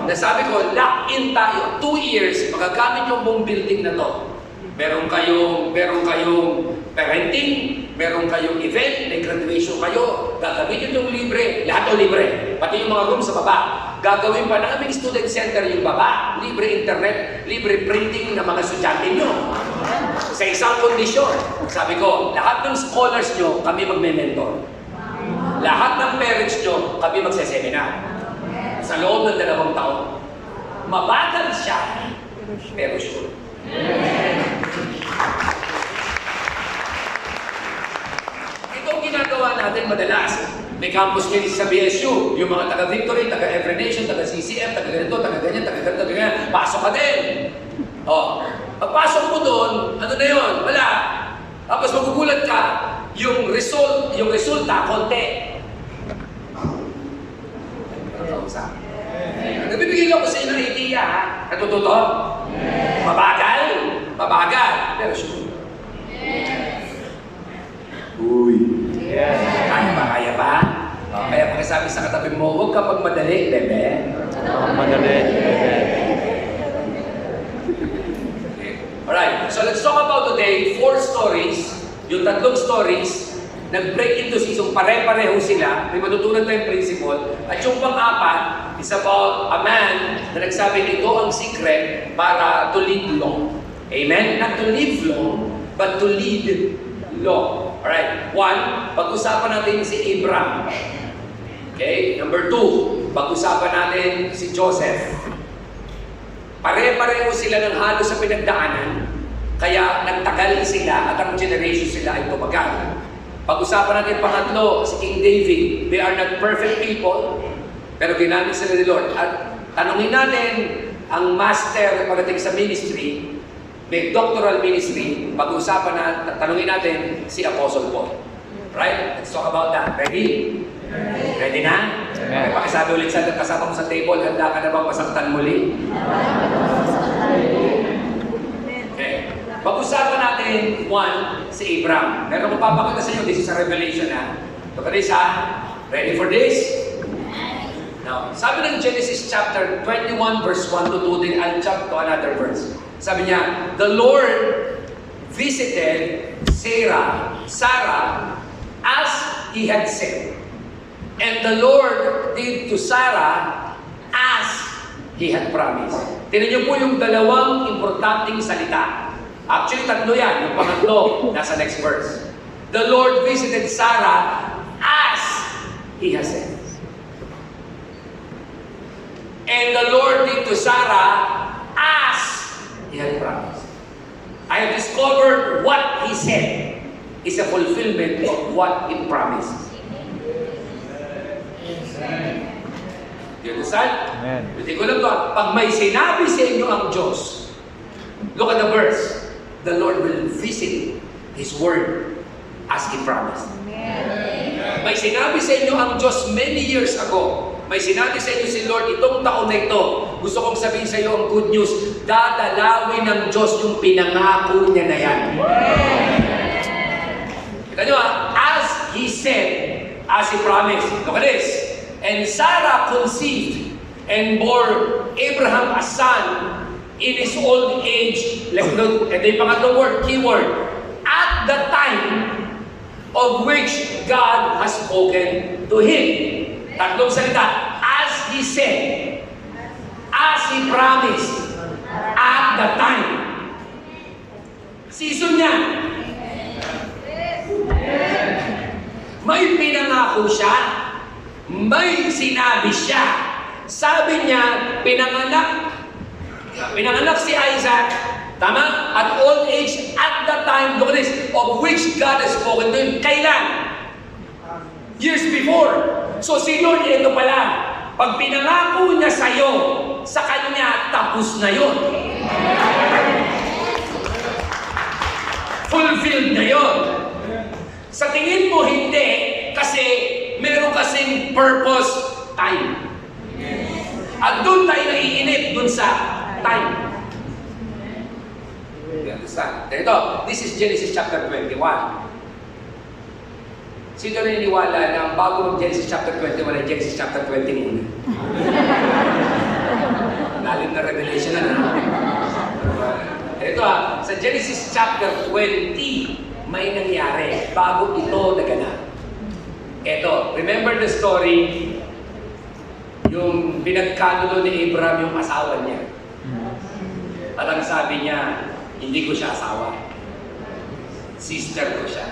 Nasabi ko, lock in tayo. 2 years, magagamit yung buong building na to. Meron kayong parenting, meron kayong event, may graduation kayo, gagamitin yung libre, lahat o libre, pati yung mga room sa baba. Gagawin pa namin student center yung baba, libre internet, libre printing ng mga estudyante nyo. Sa isang kondisyon, sabi ko, lahat ng scholars nyo, kami magme-mentor. Lahat ng parents nyo, kami magse-seminar. Sa loob ng 2 taon. Mabagal siya, pero sure. Ito ang ginagawa natin madalas. May campus ministry sa BSU. Yung mga taga-Victory, taga-Every Nation, taga-CCM, taga-ganito, taga-ganyan, taga-ganito, taga-ganyan. Pasok ka din. O, pagpasok mo doon, ano na yun? Wala. Tapos magugulat ka, yung resulta, konti. Nagbibigay ako sa inyo ng idea, ha? Natututo? Mabagal? Mabagal. Pero sure. Uy. Kaya ba? Kaya ba? Kaya pakisabi sa katabi mo, huwag kapag madali, bebe. Madali. Okay. Alright, so let's talk about today 4 stories. Yung 3 stories, nag-break into season, pare-pareho sila, may matutunan tayong principle. At yung pang-4 is about a man na nagsabi ito ang secret para to lead long. Amen? Not to live long, but to lead long. Alright, 1, pag-usapan natin si Abraham. Okay? Number 2, pag-usapan natin si Joseph. Pare-pareho sila ng halos sa pinagdaanan, kaya nagtagal sila at ang generation sila ay tumagal. Pag-usapan natin pangatlo, si King David. They are not perfect people, pero ginamit sila ni Lord. At tanungin natin ang master pagdating sa ministry, may doctoral ministry, pag-usapan na, tanungin natin si Apostle Paul. Right? Let's talk about that. Ready? Ready na? Okay, pakisabi ulit sa kasama mo sa table, handa ka na bang masaktan muli? Okay. Pag-usapan natin, 1, si Abraham. Meron kong papakita sa inyo, this is a revelation ha. Look at this ha. Ready for this? Now, sabi ng Genesis chapter 21 verse 1 to 2, then I'll jump to another verse. Sabi niya, the Lord visited Sarah as He had said. And the Lord did to Sarah as He had promised. Tingnan niyo po yung dalawang importanteng salita. Actually, 3 yan. Yung pangatlo, nasa next verse. The Lord visited Sarah as He has said. And the Lord did to Sarah as He had promised. I have discovered what He said is a fulfillment of what He promised. You understand? Amen. Hindi ko lang to. Pag may sinabi sa inyo ang Diyos, look at the verse. The Lord will visit His word as He promised. Amen. May sinabi sa inyo ang Diyos many years ago. May sinabi sa inyo si Lord itong taon na ito. Gusto kong sabihin sa iyo ang good news. Dadalawin ng Diyos yung pinangako niya na yan. Kita nyo as He said, as He promised. Look at this. And Sarah conceived and bore Abraham a son in his old age. Let's note, ito yung pangatlong word, keyword. At the time of which God has spoken to him. Tatlong salita. As He said, as He promised, at the time. Season niya. May pinangako siya. May sinabi siya. Sabi niya, pinanganak si Isaac, tama? At old age, at the time, look at this, of which God has spoken to him. Kailan? Years before. So si Lord, ito pala. Pag pinangako niya sa'yo, sa kanya, tapos na yun. Fulfilled na yun. Sa tingin mo, hindi. Kasi meron kasing purpose, time. At doon tayo naiinip, doon sa time. You understand? Ito, this is Genesis chapter 21. Sino naniniwala na bago mag-Genesis chapter 21 ay Genesis chapter 20 muna? Lalim na revelation na. Ito sa Genesis chapter 20, may nangyari bago ito naganap. Ito, remember the story, yung pinagkanulo ni Abraham yung asawa niya. At ang sabi niya, hindi ko siya asawa. Sister ko siya.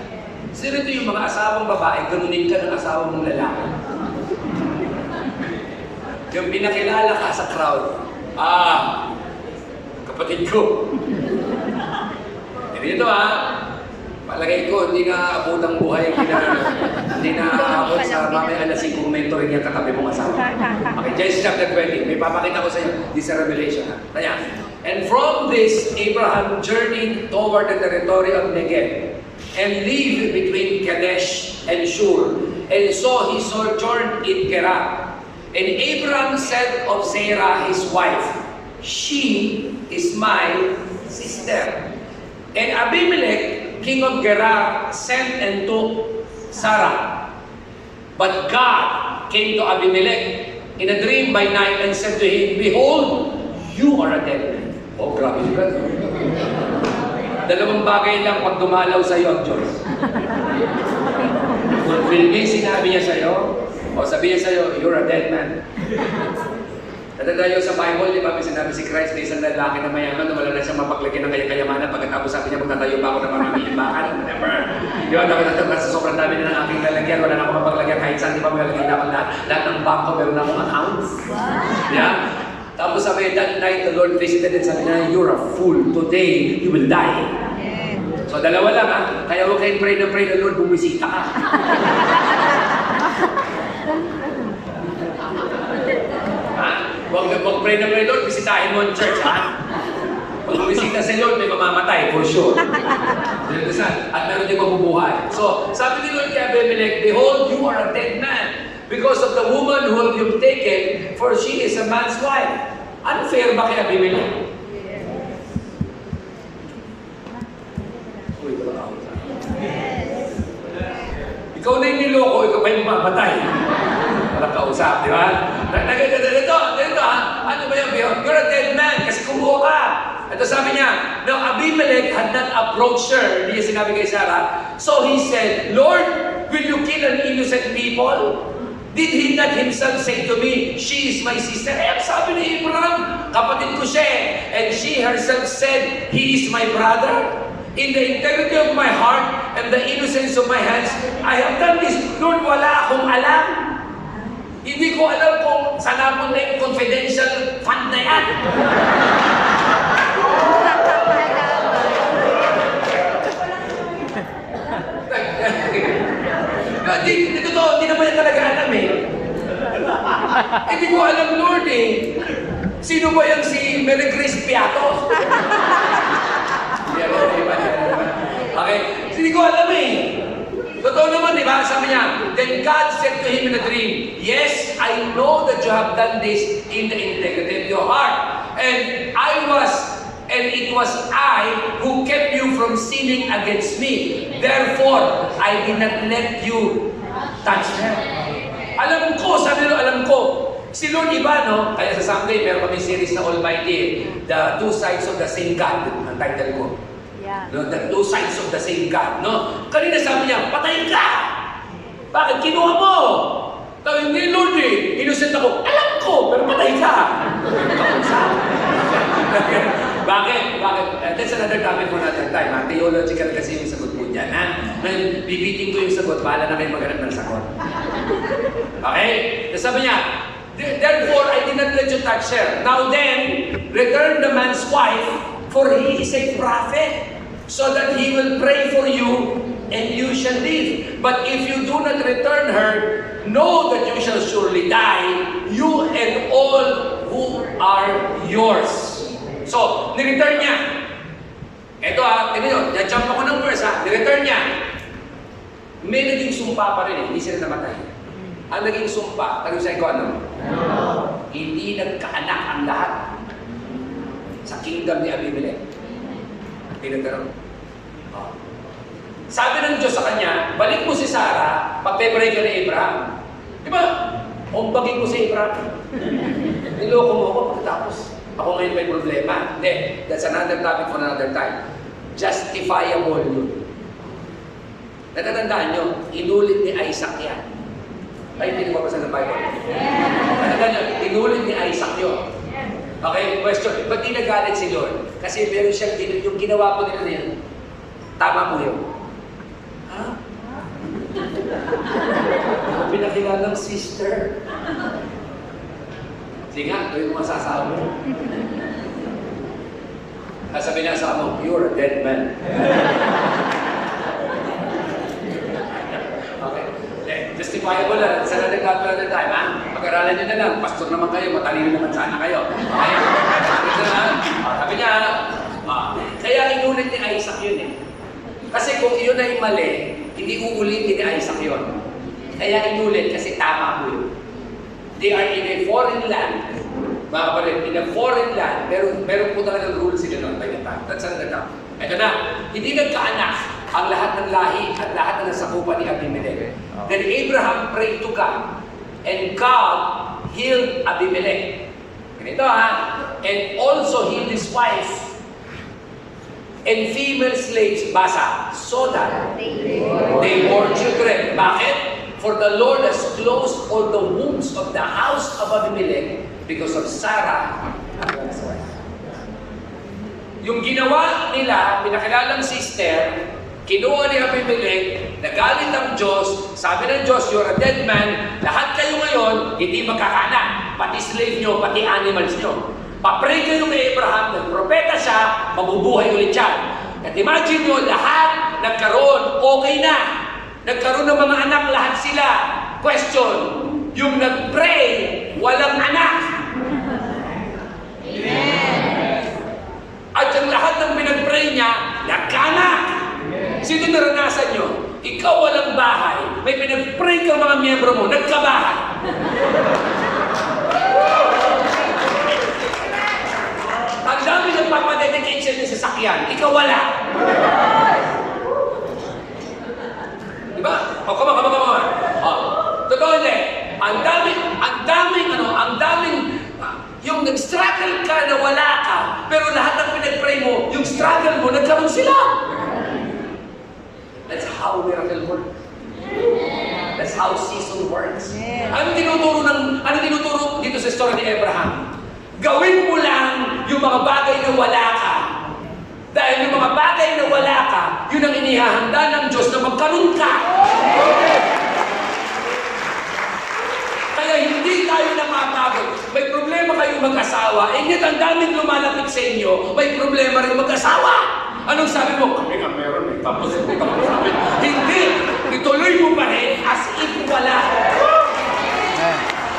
Sino ito yung mga asawang babae, ganunin ka ng asawa mong lalaki? Yung pinakilala ka sa crowd, kapatid ko. Dito palagay ko, hindi na abot ang buhay, hindi na abot sa mamaya alas 5 mentoring yung katabi mong asawa. Okay, Genesis chapter 20, may papakita ko sa inyo, this is a revelation. Tanya. And from this, Abraham journeyed toward the territory of Negev, and lived between Kadesh and Shur, and so he sojourned in Gerar. And Abraham said of Sarah his wife, she is my sister. And Abimelech, king of Gerar, sent and took Sarah. But God came to Abimelech in a dream by night and said to him, behold, you are a dead man. Oh, grabe si God. Dalawang bagay lang pag dumalaw sa iyo ang Diyos. Fulfill niya yung sinabi niya sa iyo, o sabi niya sa iyo, you're a dead man. Natanda sa Bible, di ba, may sinabi si Christ na isang lalaki na mayaman na wala na siyang mapaglagyan ng kanyang kayamanan. Pagkatapos sabi niya, magtatayo ba ako ng maraming imbakan? Never. Di ba, nakita sa sobrang dami na ng aking lalagyan, wala na akong mapaglagyan kahit saan, di ba, malalagyan na ako lahat ng bangko, meron na akong accounts. Yeah? Tapos sabi, that night the Lord visited and sabi niya, you're a fool. Today, you will die. So dalawa lang kaya huwag kayong pray na Lord, bumisita ka. Huwag pray na Lord, bisitahin mo ang church, Pag bumisita si Lord, may mamamatay, for sure. At meron din mabubuhay. So, sabi ni Lord kay Abimelech, behold, you are a dead man, because of the woman whom you've taken, for she is a man's wife. Unfair ba kay Abimelech? Uy, wala ako. Ikaw na yung niloko, ikaw pa yung mamamatay. Walang kausap, di ba? Ganito ano ba yun? You're a dead man kasi kumuha ka. Ito sabi niya, now Abimelech had not approached her, hindi niya sinabi kay Sarah. So he said, Lord, will you kill an innocent people? Did he not himself say to me, she is my sister? Sabi ni Abraham, kapatid ko siya And she herself said, he is my brother. In the integrity of my heart and the innocence of my hands, I have done this. Lord, wala akong alam. Hindi ko alam kung saan napunta yung confidential fund na yan. Hindi naman yan talaga alam Hindi ko alam, Lord Sino ba yan si Mary Grace Piato? Okay? Hindi ko alam Totoo naman, di ba? Sabi niya, then God said to him in a dream, yes, I know that you have done this in the integrity of your heart. And it was I who kept you from sinning against me. Therefore, I did not let you touch her. Alam ko, sabi nyo, alam ko. Si Lord iba, no? Kaya sa Sunday, meron kami series na Almighty, The Two Sides of the Same God, ang title ko. No, the two sides of the same God, no? Kanina sabi niya, patay ka! Bakit? Kinuha mo! Sabi, hindi, Lord innocent ako. Alam ko, pero patay ka! Bakit? That's another topic for another time. Theological kasi yung sagot mo. dyan, ha? Ngayon, bibitin ko yung sagot, bahala na kayo maghanap ng sagot. Okay? Tapos sabi niya, therefore, I did not let you touch her. Now then, return the man's wife, for he is a prophet, so that he will pray for you, and you shall live. But if you do not return her, know that you shall surely die, you and all who are yours. So, nireturn niya. Ito tingnan nyo, jump ako ng verse nireturn niya. May naging sumpa pa rin hindi sila namatay. Ang naging sumpa, tanong ko ano? Hindi nagkaanak ang lahat sa kingdom ni Abimelech. Hindi nagkaroon. Sabi ng Diyos sa kanya, balik mo si Sarah, pagpe-pray ka ni Abraham. Di ba? Umbagin mo si Abraham. Niloko mo ako pagkatapos. Ako ngayon may problema. Hindi. That's another topic for another time. Justifiable yun. Natatandaan nyo, inulit ni Isaac yan. Ay, hindi ko mabasa ng Bible. Natatandaan nyo, inulit ni Isaac yun. Okay, question. Ba't di nagalit si Lord? Kasi meron siyang, yung ginawa ko nila na yan, tama po yun. Ha? Pinakilalang sister. Sige nga, ito yung masasabi mo. Sabi niya sa mo, you're a dead man. Okay. Justifiable lang. Sana nagkatulan na tayo, ha? Pag-aralan nyo na lang. Pastor naman kayo, matalino naman sana kayo. Okay? Sabi niya, kaya inulit ni Isaac yun eh. Kasi kung iyon ay mali, hindi uulitin ni Isaac yun. Kaya inulit kasi tama po yun. They are in a foreign land. Mga kapatid, in a foreign land, meron po talagang rules sila noon by the time. That's another time. Ito na, hindi nagkaanak ang lahat ng lahi at lahat ng nasakupan ni Abimelech. Then Abraham prayed to God, and God healed Abimelech. Ganito and also healed his wife and female slaves, basa, so that they bore children. Bakit? For the Lord has closed all the wombs of the house of Abimelech because of Sarah, his wife. Yung ginawa nila, pinakilalang sister, kinuha ni Abimelech, nagalit ang Diyos, sabi ng Diyos, you're a dead man, lahat kayo ngayon, hindi magkakaanak, pati slave nyo, pati animals nyo. Papray kayo kay Abraham, nagpropeta siya, mabubuhay ulit yan. At imagine nyo, lahat nagkaroon, okay na. Nagkaroon ng mga anak, lahat sila. Question, yung nag-pray, walang anak. Amen. At yung lahat ng pinag-pray niya, nagkaanak. Sino naranasan nyo? Ikaw walang bahay, may pinag-pray kang mga miyembro mo, nagkabahay. Ang dami nagpapadedicate sa inyo sa sakyan, ikaw wala. Diba? Come on. Totoo hindi. Ang daming, yung nag-struggle ka na wala ka, pero lahat ng pinag-pray mo, yung struggle mo, nagkaroon sila. That's how miracle works. That's how season works. Ano tinuturo dito sa story ni Abraham? Gawin mo lang yung mga bagay na wala ka. Dahil yung mga bagay na wala ka, yun ang inihahanda ng Diyos na magkaroon ka. Kaya hindi tayo napapagod. May problema kayong mag-asawa, ngunit ang daming lumalapit sa inyo, may problema rin mag-asawa. Anong sabi mo? Kami nga meron tapos sabi. Hindi! Ituloy mo pa rin as if wala.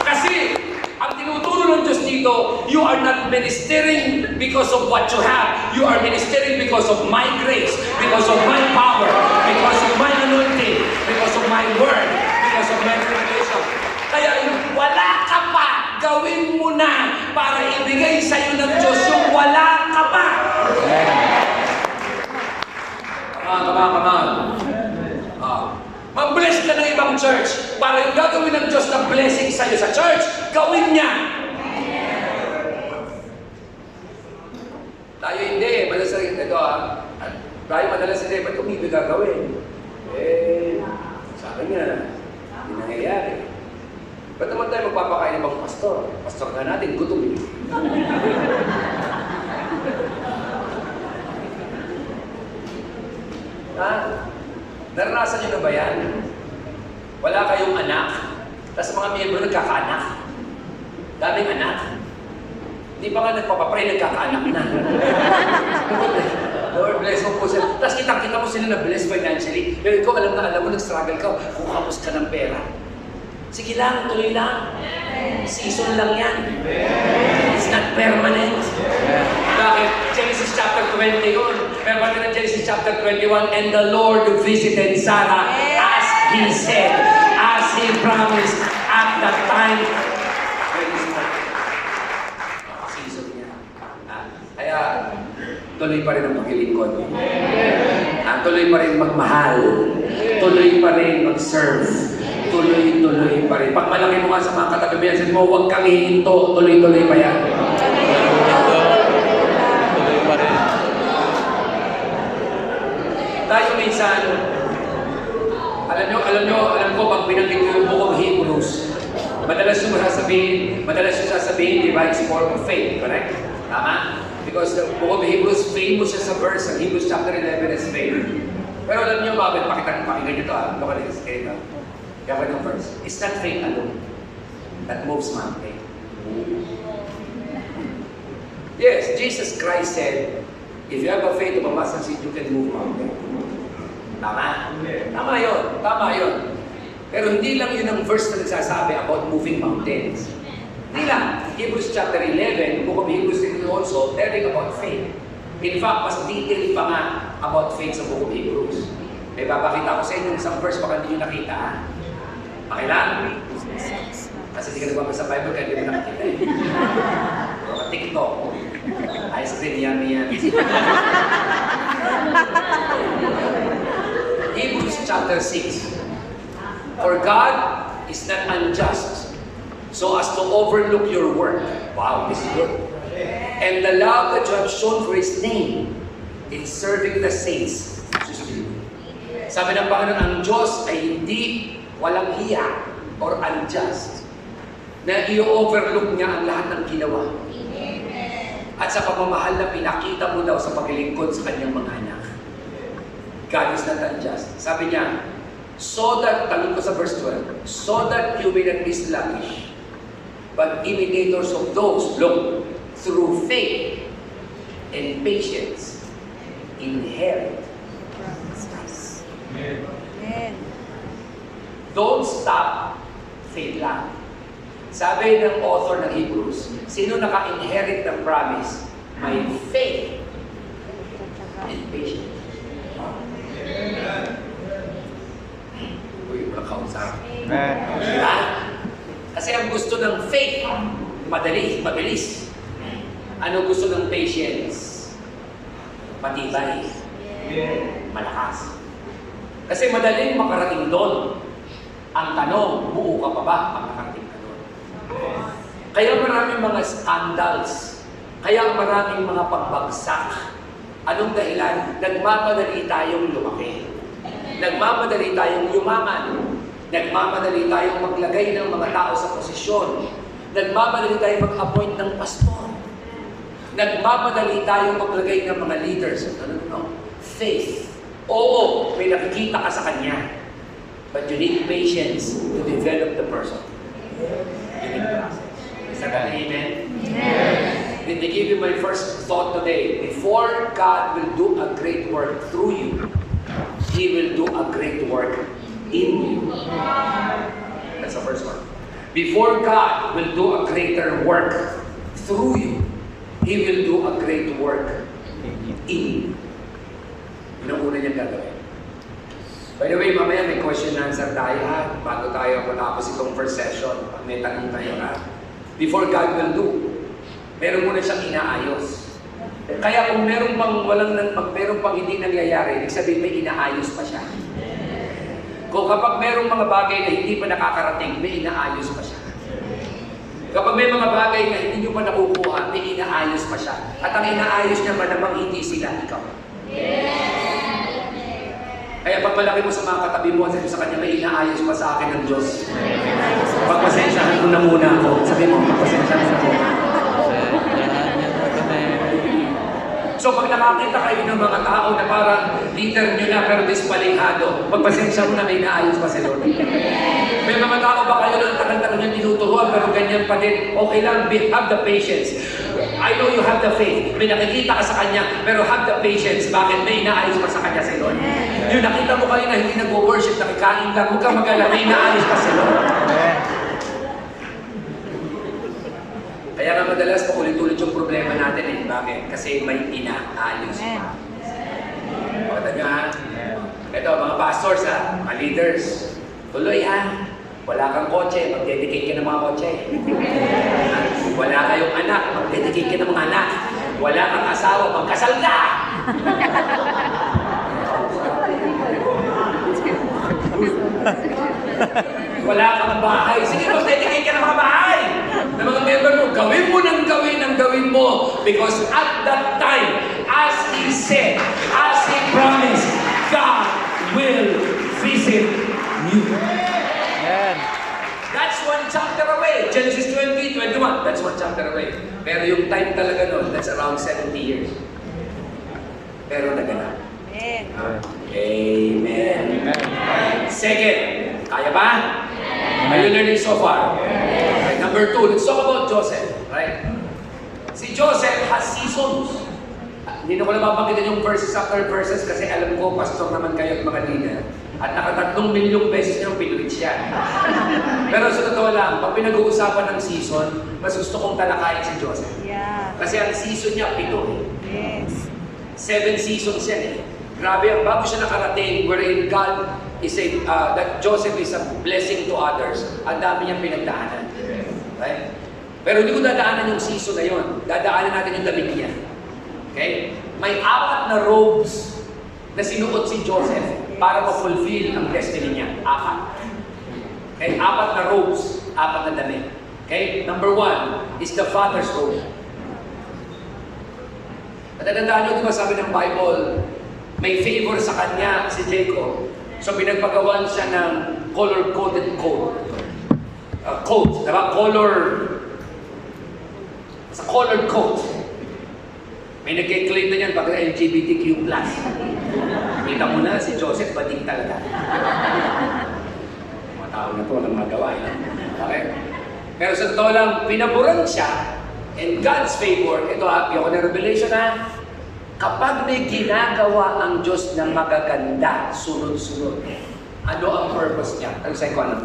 Kasi, ang tinuturo ng Diyos dito, you are not ministering because of what you have. You are ministering because of my grace, because of my power, because of my anointing, because of my word, because of my revelation. Kaya yung wala ka pa, gawin mo na para ibigay sa iyo ng Diyos yung wala ka pa. Come on. Mag-bless ka ng ibang church para yung gagawin ng Diyos ng blessing sa iyo sa church, gawin niya. Tayo hindi. Madalas ito tayo madalas hindi. Ba't kung hindi gagawin? Sabi niya, hindi nangyayari. Ba't naman tayo magpapakain ng mga pastor? Pastor ka natin, gutom eh. ba yan? Wala kayong anak. Tapos mga miyembro nagkakaanak. Daming anak. Hindi pa nga nagpapapray, nagkakaanak na. Lord, bless mo po sila. Tapos kita mo sila na bless financially. Pero ikaw, alam mo, nag-struggle ka. Kukapos ka ng pera. Sige lang, tuloy lang. Season lang yan. It's not permanent. Bakit? Genesis chapter 20 yun. Pero pati na Genesis chapter 21, and the Lord visited Sarah as He said, as He promised at that time. Season niya. Kaya, tuloy pa rin ang paglilingkod. Tuloy pa rin magmahal. Tuloy pa rin mag-serve. Tuloy-tuloy pa rin. Pag malaki mo nga sa mga katabi mo yan, sabi mo, huwag kang hihinto. Tuloy-tuloy pa yan. Tuloy pa rin. Tayo minsan, alam ko, pag binanggit ko yung Book of Hebrews, madalas yung sasabihin, di ba, it's form of faith, correct? Tama? Because the Book of Hebrews, famous siya sa verse, ang Hebrews chapter 11 is faith. Pero alam niyo, bakit pakinggan niyo ito, look at this, ito. Kaya ng verse, it's not faith alone that moves mountain. Yes, Jesus Christ said, if you have a faith of a mustard seed, you can move mountain. Tama? Tama yun. Pero hindi lang yun ang verse na nagsasabi about moving mountains. Hindi lang. Hebrews chapter 11, Book of Hebrews is also telling about faith. In fact, mas detail pa nga about faith sa Book of Hebrews. May papakita ko sa inyo isang verse, baka hindi nyo nakita. Okay lang? Kasi hindi ka nagbabasa sa Bible, kaya hindi mo nakikita eh. Mga TikTok. Ice cream, yummy. Hebrews chapter 6. For God is not unjust, so as to overlook your work. Wow, this is good. And the love that you have shown for His name in serving the saints. Sabi ng Panginoon, ang Diyos ay hindi walang hiya or unjust na i-overlook niya ang lahat ng ginawa. At sa pagmamahal na pinakita mo daw sa paglilingkod sa kanyang mga anak. God is not unjust. Sabi niya, so that, talong ko sa verse 12, so that you may not be sluggish, but imitators of those, look, through faith and patience, inherit. Amen. Don't stop, faith lang. Sabi ng author ng Hebrews, sino naka-inherit ng promise? May faith and patience. Uy, wala kausap. Amen. Diba? Kasi ang gusto ng faith, madali, mabilis. Ano gusto ng patience? Matibay. Malakas. Kasi madaling makarating doon. Ang tanong, buo ka pa ba pag nakarating ka doon? Kaya maraming mga scandals. Kaya maraming mga pagbagsak. Anong dahilan? Nagmamadali tayong lumaki. Nagmamadali tayong yumaman. Nagmamadali tayong maglagay ng mga tao sa posisyon. Nagmamadali tayong mag-appoint ng pastor. Nagmamadali tayong maglagay ng mga leaders. No. Faith. Oo, may nakikita ka sa kanya. But you need patience to develop the person. You need process. Is that an amen? Amen. Let me give you my first thought today. Before God will do a great work through you, He will do a great work in you. That's the first one. Before God will do a greater work through you, He will do a great work in you. Yun ang una niyang gagawin. By the way, mamaya may question and answer tayo ha, bago tayo matapos itong first session. Pag may tanong tayo ha. Before God will do, meron muna siyang inaayos. Kaya kung meron pang meron pang hindi nangyayari, ibig sabihin may inaayos pa siya. Kung kapag merong mga bagay na hindi pa nakakarating, may inaayos pa siya. Kapag may mga bagay na hindi nyo pa nakukuha, may inaayos pa siya. At ang inaayos niya malamang hindi sila, ikaw. Kaya pag malaki mo sa mga katabi mo, sabi sa kanya, may inaayos pa sa akin ng Diyos. Pagpasensyahan ko na muna ako. Sabi mo, pagpasensyahan ko na muna. So pag nakakita kayo ng mga tao na parang leader nyo na pero dispalinghado, magpasensya mo na may naayos pa si Lord. May mga tao ba kayo na tagal-tagal nyo tinuturuan pero ganyan pa din, okay lang, have the patience. I know you have the faith. May nakikita ka sa Kanya, pero have the patience. Bakit? May inaayos pa sa Kanya si Lord. Yung nakita mo kayo na hindi nag-worship, nakikain lang, huwag kang mag-alala, may inaayos pa si Lord. Amen. Kaya nga madalas paulit-ulit yung problema natin eh. Bakit? Kasi may inaayos pa. Pakita nyo ha? Ito, mga pastors ha, mga leaders. Tuloy ha. Wala kang kotse, mag-dedicate ka ng mga kotse. Wala kayong anak, mag-dedicate ka ng mga anak. Wala kang asawa, magkasal ka! Wala kang bahay, sige, mag-dedicate ka ng mga bahay. Ng mga member mo, gawin mo ng gawin mo. Because at that time, as He said, as He promised, God will visit you. Amen. That's one chapter away. Genesis 20, 21. That's one chapter away. Pero yung time talaga nun, that's around 70 years. Pero naganap. Amen. Amen. Second, kaya ba? Are you learning so far? Okay, number 2, let's talk about Joseph. Right? Si Joseph has seasons. Hindi na ko na babanggitin yung verses after verses kasi alam ko, pastor naman kayo at mga leader. At naka3 milyong beses niyang pinreach yan. Pero sa totoo lang, pag pinag-uusapan ng season, mas gusto kong talakayin si Joseph. Yeah. Kasi ang season niya, 7 eh. Yes. 7 seasons yan eh. Grabe, ang bago siya nakarating wherein God is that Joseph is a blessing to others. Ang dami niyang pinagdaanan. Right? Pero hindi ko dadaanan yung season na yun. Dadaanan natin yung damit niya. Okay? May 4 na robes na sinuot si Joseph para ma-fulfill ang destiny niya. 4. Okay? 4 na robes, 4 na damit. Okay? Number 1 is the father's robe. Natatandaan nyo, di ba sabi ng Bible, may favor sa kanya si Jacob. So pinagpagawan siya ng color-coded coat. Coat, diba? It's a colored coat. May nagkiklaim na yan pag LGBTQ+. Kita mo na, si Joseph bading talaga. Mga tao na to, walang magawa. Okay? Pero sa totoo lang, pinaburan siya. And God's favor, ito happy ako na revelation ha. Kapag may ginagawa ang Diyos na magaganda, sunod-sunod, ano ang purpose niya? Ano sa'yo ko ano?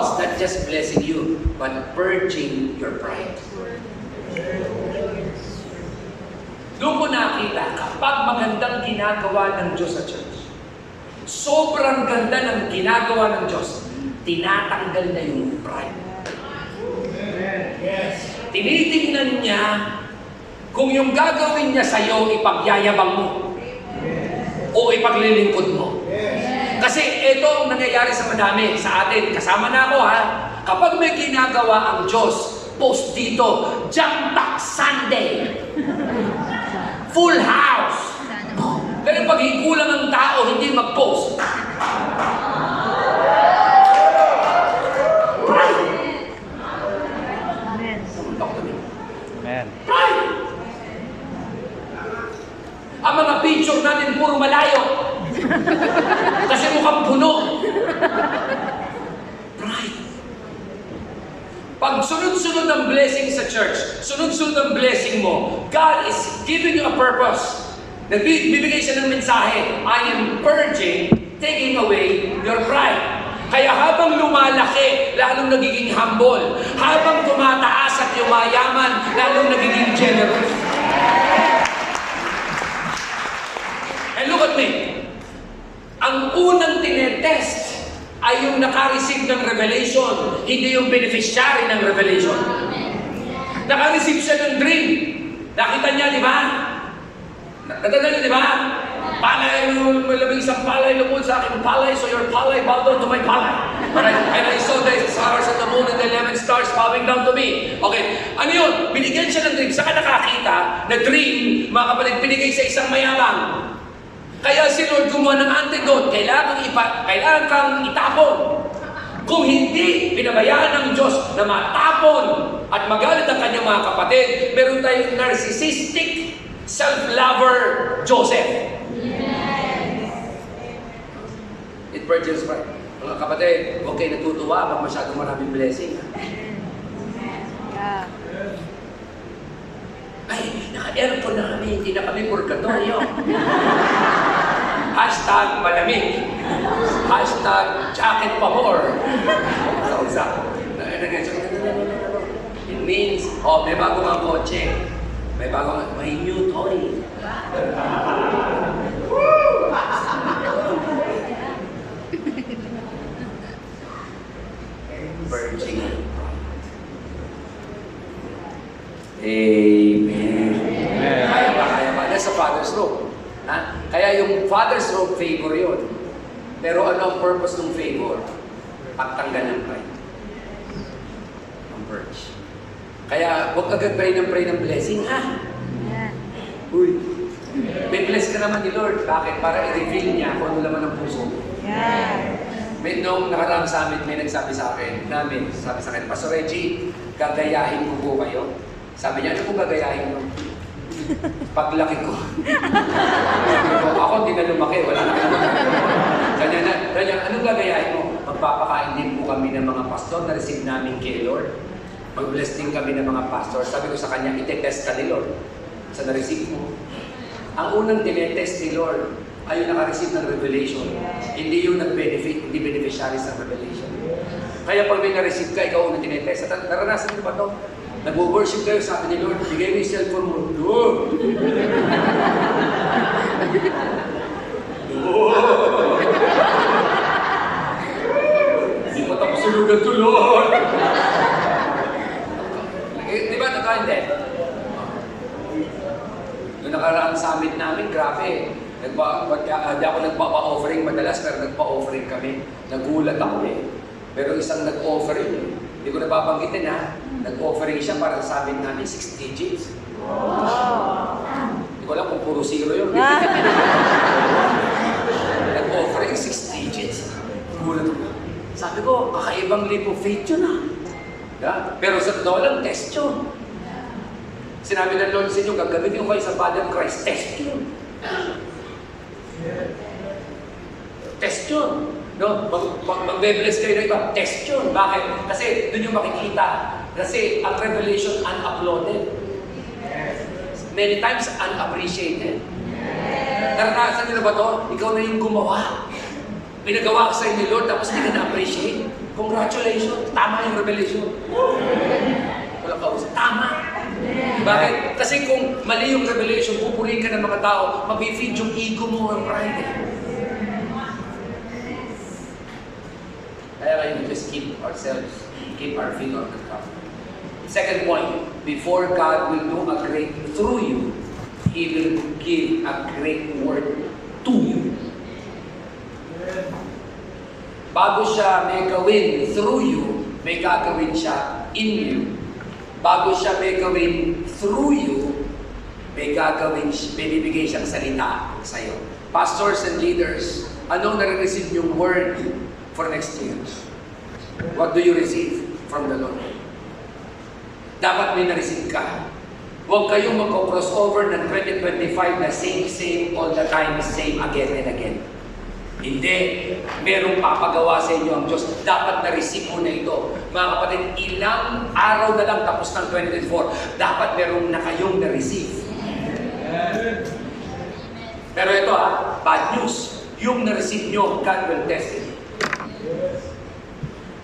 It's not just blessing you, but purging your pride. Doon ko nakita, kapag magandang ginagawa ng Diyos sa church, sobrang ganda ng ginagawa ng Diyos, tinatanggal na yung pride. Tinitingnan niya kung yung gagawin niya sa'yo, ipagyayabang mo o ipaglilingkod mo. Kasi ito ang nangyayari sa madami, sa atin. Kasama na ako ha. Kapag may ginagawa ang Diyos, post dito, Jump Back Sunday. Full house. Pero pag hikulang ang tao, hindi mag-post. Amen. Amen. Ang mga picture natin puro malayo. Kasi mukhang puno. Pride. Pag sunod-sunod ang blessing sa church, sunod-sunod ang blessing mo, God is giving you a purpose. Nagbibigay siya ng mensahe, I am purging, taking away your pride. Kaya habang lumalaki, lalong nagiging humble. Habang tumataas at yumayaman, lalong nagiging generous. And look at me. Ang unang tinetest ay yung naka-receive ng revelation, hindi yung beneficiary ng revelation. Naka-receive siya ng dream. Nakita niya, di ba? Natanda niyo, di ba? Palay, malabing isang palay lumod sa aking palay, so your palay bowed down to my palay. And I saw the stars and the moon and the 11 stars bowing down to me. Okay, ano yun? Binigyan siya ng dream. Saka nakakita na dream, mga kapatid, binigay sa isang mayabang. Kaya si Lord gumawa ng antidote, kailangan kang itapon. Kung hindi pinabayaan ng Diyos na matapon at magalit ang kanyang mga kapatid, meron tayong narcissistic self-lover Joseph. It purchased right. Mga kapatid, huwag kayo natutuwa pag masyadong maraming blessing. Yeah. Ay, naka-aircon na kami, hindi na kami purgatorio. Hashtag malamig. Hashtag jacket pa more. It means, oh, may bago kang kotse. May new toy. Virgin. Amen. Kaya ba? Nasa Father's robe. Ha? Kaya yung Father's robe, favor yun. Pero ano ang purpose ng favor? Pagtanggal ng pride. Ang purge. Kaya huwag agad pray ng blessing, ha? Yeah. Uy, may bless ka naman ni Lord. Bakit? Para i-reveal niya kung ano laman ng puso mo. Yeah. May nung nakaraang summit, may nagsabi sa akin, sabi sa akin, Pastor Reggie, gagayahin ko po kayo. Sabi niya, ano po gagayahin mo? Paglaki ko. Ako hindi na lumaki, wala na kayo. Kanya, anong gagayahin mo? Magpapakain din po kami ng mga pastor na receive namin kay Lord. Mag-bless din kami ng mga pastor. Sabi ko sa kanya, ite-test ka ni Lord sa na-receive mo. Ang unang tinetest ni Lord ay yung naka-receive ng revelation. Hindi yung nag-benefit, hindi beneficiaries ng revelation. Kaya pag may na-receive ka, ikaw unang tinetest. Naranasan mo ba ito? Nag-worship kayo, sabi ni Lord, bigay mo yung cellphone mo. No! Hindi pa tapos sulugan to, Lord! Di ba ito hindi? Noong nakaraang summit namin, grabe. Di ako nagpapa-offering madalas, pero nagpa-offering kami. Nagulat ako eh. Pero isang nag-offering, hindi ko napapanggitin ha, nag-offering siya para sa summit namin, 6 digits. Hindi ko alam kung puro zero yun. Nag-offering 6 digits. Nagulat ako. Sabi ko, kakaibang leap of faith yun ha. Yeah? Pero sa totoo lang, test yun. Sinabi ng Lord sa inyo, gagamitin ko kayo sa body of Christ. Test yun. Test yun. No? Mag-bless kayo ng iba. Test yun. Bakit? Kasi doon yung makikita. Kasi ang revelation unuploaded. Many times unappreciated. Naranasan nyo na ba to? Ikaw na yung gumawa. Pinagawa ka sa inyo, Lord, tapos hindi ka na-appreciate. Congratulations. Tama yung revelation. Wala ka usap. Tama. Bakit? Kasi kung mali yung revelation, pupurihin ka ng mga tao, mabifeed yung ego mo ang pride. Kaya kayo just keep ourselves, keep our feet on the ground. Second point, before God will do a great through you, He will give a great word to you. Bago siya may gawin through you, may gagawin siya in you. Bago siya may gawin through you, may bibigay siyang salita sa iyo. Pastors and leaders, anong nare-receive yung word for next year? What do you receive from the Lord? Dapat may na-receive ka. Huwag kayong mag-crossover ng 2025 na same all the time, same again and again. Hindi. Merong papagawa sa inyo ang Diyos. Dapat na-receive mo na ito. Mga kapatid, ilang araw na lang tapos ng 2024, dapat merong na kayong na-receive. Pero ito bad news. Yung na-receive nyo, God will test it.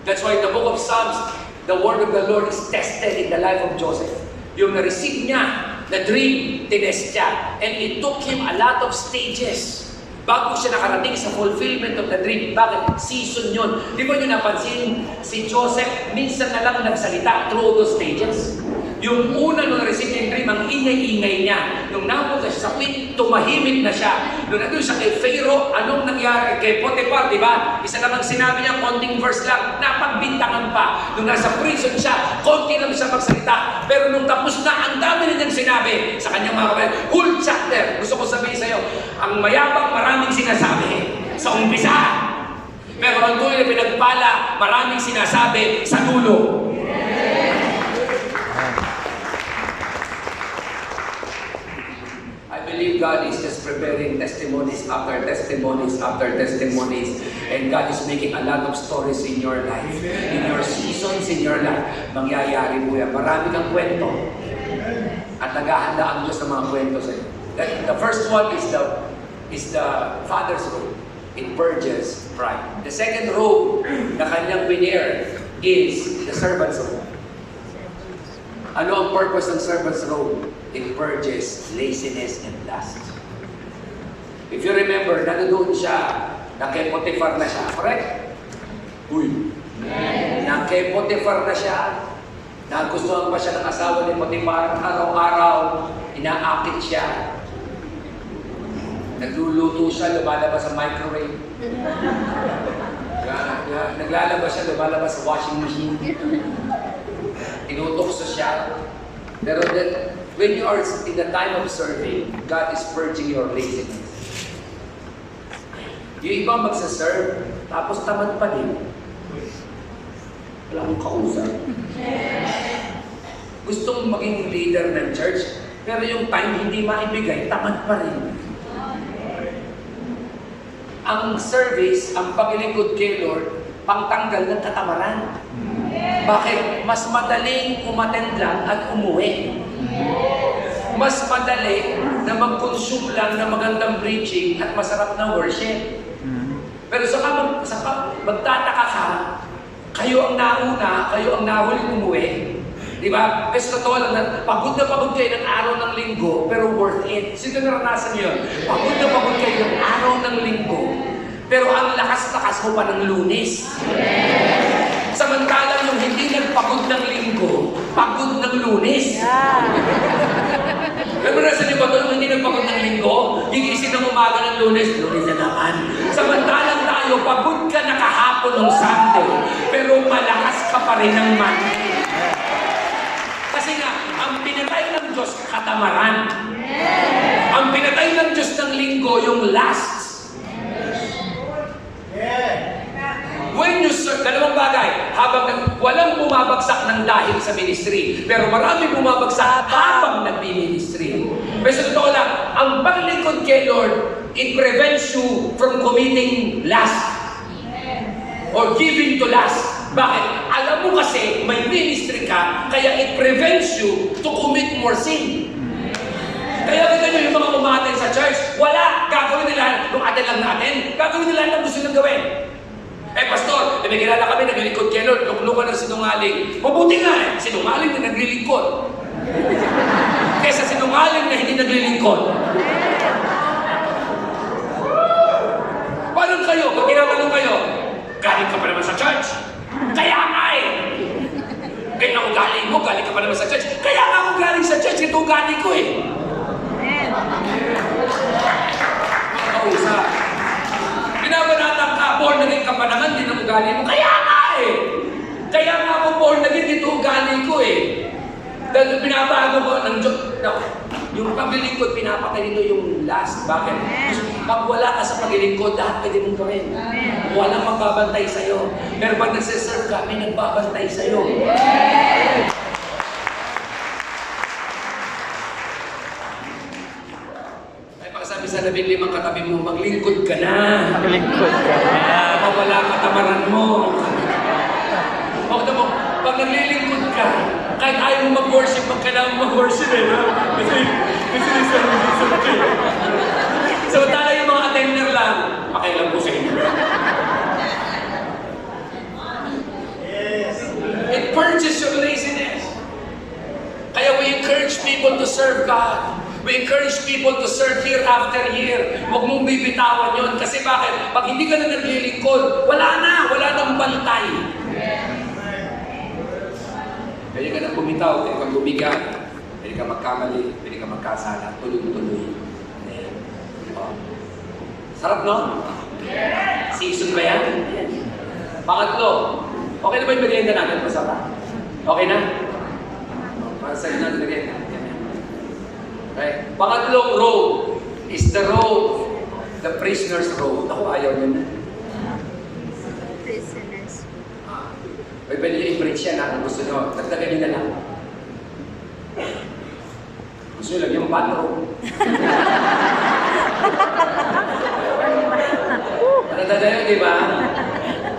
That's why the book of Psalms, the word of the Lord is tested in the life of Joseph. Yung na-receive niya, the dream, tinest niya. And it took him a lot of stages bago siya nakarating sa fulfillment of the dream. Bakit? Season yun. Di ba nyo napansin, si Joseph, minsan na lang nagsalita through those stages. Yung una nung na-receive yung dream, ang ingay-ingay niya. Nung napunta siya sa queen, tumahimik na siya. Nung nandun siya kay Pharaoh, anong nangyari? Kay Potiphar, di ba? Isa lang ang sinabi niya, konting verse lang, napagbintangan pa. Nung nasa prison siya, konti lang siya magsalita. Pero nung tapos na, ang dami na niyang sinabi sa kanyang mga kapatid. Whole chapter, gusto ko sabihin sa'yo, ang mayabang maraming sinasabi sa umpisa. Pero ang tunay na pinagpala, maraming sinasabi sa dulo. believe God is just preparing testimonies after testimonies after testimonies. And God is making a lot of stories in your life. In your seasons, in your life. Mangyayari po yan. Marami kang kwento. At naghahanda ang Diyos ng mga kwento sa iyo. The first one is the Father's robe. It purges pride. The second robe na kanyang wear is the servant's robe. Ano ang purpose ng servant's robe? It purges laziness and lust. If you remember, nanonood siya, na kay Potiphar na siya, correct? Uy. Na kay Potiphar na siya, nagustuhan pa siya ng asawa ni Potiphar, araw-araw, inaakit siya. Nagluluto siya, lumalabas sa microwave. Naglalabas siya, lumalabas sa washing machine. Tinutokso siya. Pero when you are in the time of serving, God is purging your laziness. Yung iba magsaserve, tapos tamad pa din. Wala akong kausap. Gustong maging leader ng church, pero yung time hindi maibigay, tamad pa rin. Ang service, ang paglingkod kay Lord, pangtanggal ng katamaran. Bakit? Mas madaling umattend lang at umuwi. Mas madali na mag-consume lang ng magandang preaching at masarap na worship. Pero saka magtataka ka, kayo ang nauna, kayo ang nahuling umuwi. Di ba? Kasi totoo lang na pagod kayo ng araw ng linggo, pero worth it. Sino naranasan niyo yun? Pagod kayo ng araw ng linggo, pero ang lakas-lakas mo pa ng Lunes. Samantalang yung hindi nagpagod ng linggo, pagod ng Lunes. Naranasan niyo ba ito? Yung hindi nagpagod ng linggo, gigising ng umaga ng Lunes, Lunes na naman. Samantalang tayo, pagod ka na kahapon ng Sunday, pero malakas ka pa rin ng Monday. Kasi nga, ang pinatay ng Diyos, katamaran. Ang pinatay ng Diyos ng linggo, yung last. When you serve, dalawang bagay, walang bumabagsak ng dahil sa ministry, pero marami bumabagsak habang nagbi-ministry. Pero sa totoo lang, ang paglingkod kay Lord, it prevents you from committing lust or giving to lust. Bakit? Alam mo kasi, may ministry ka, kaya it prevents you to commit more sin. Kaya kita nyo yung mga umaten sa church, wala, gagawin nila, nung atin lang natin, gagawin nila ang gusto nilang gawin. Pastor, may kilala kami, naglilingkod kay Lord, luklukan ng sinungaling. Mabuti nga sinungaling na naglilingkod. Kesa sinungaling na hindi naglilingkod. Paano kayo? Pag tinatanong kayo, galing ka pa naman sa church? Kaya nga ganyan ang ugali mo, galing ka pa naman sa church. Kaya nga ako galing sa church, ito ugali ko Kausap. Binabanatang ka, born again ka pa naman, din ang ugali mo. Kaya nga Kaya nga ako born again, dito ugali ko Dahil binabago ko ng Diyos. Yung paglilingkod, pinapatay nito yung last. Bakit? Pag wala ka sa paglilingkod, lahat pwede mong gawin. Walang magbabantay sa'yo. Pero pag nagsiserve ka, may nagbabantay sa'yo. Sabi sa 15 katabi mo, maglingkod ka na. Maglingkod ka na. Mawala katamaran mo. Mo, pag naglilingkod ka, kahit ayaw mo mag-worship, pag kailangan mag-worship Kasi listen kayo. So tayo yung mga attender lang, pakailan po sa inyo. It purges your laziness. Kaya we encourage people to serve God. We encourage people to serve year after year. Huwag mong bibitawan yun. Kasi bakit? Pag hindi ka na naglilingkod, wala nang bantay. Pwede ka nang bumitaw, pwede kang bumigat, pwede ka magkamali, pwede ka magkasala, tuloy-tuloy. Sarap, no? Season ba yan? Pangatlo, okay na ba yung merienda natin? Masarap? Okay na? Para sa'yo natin merienda. Okay. Pangatlong road is the road, the prisoner's road. Ako, ayaw nyo na. Prisoners. Pwede nyo i-preach yan kung gusto nyo. Tagdagan nyo na lang. Gusto nyo lang yung bathroom. Natanda yun, di ba?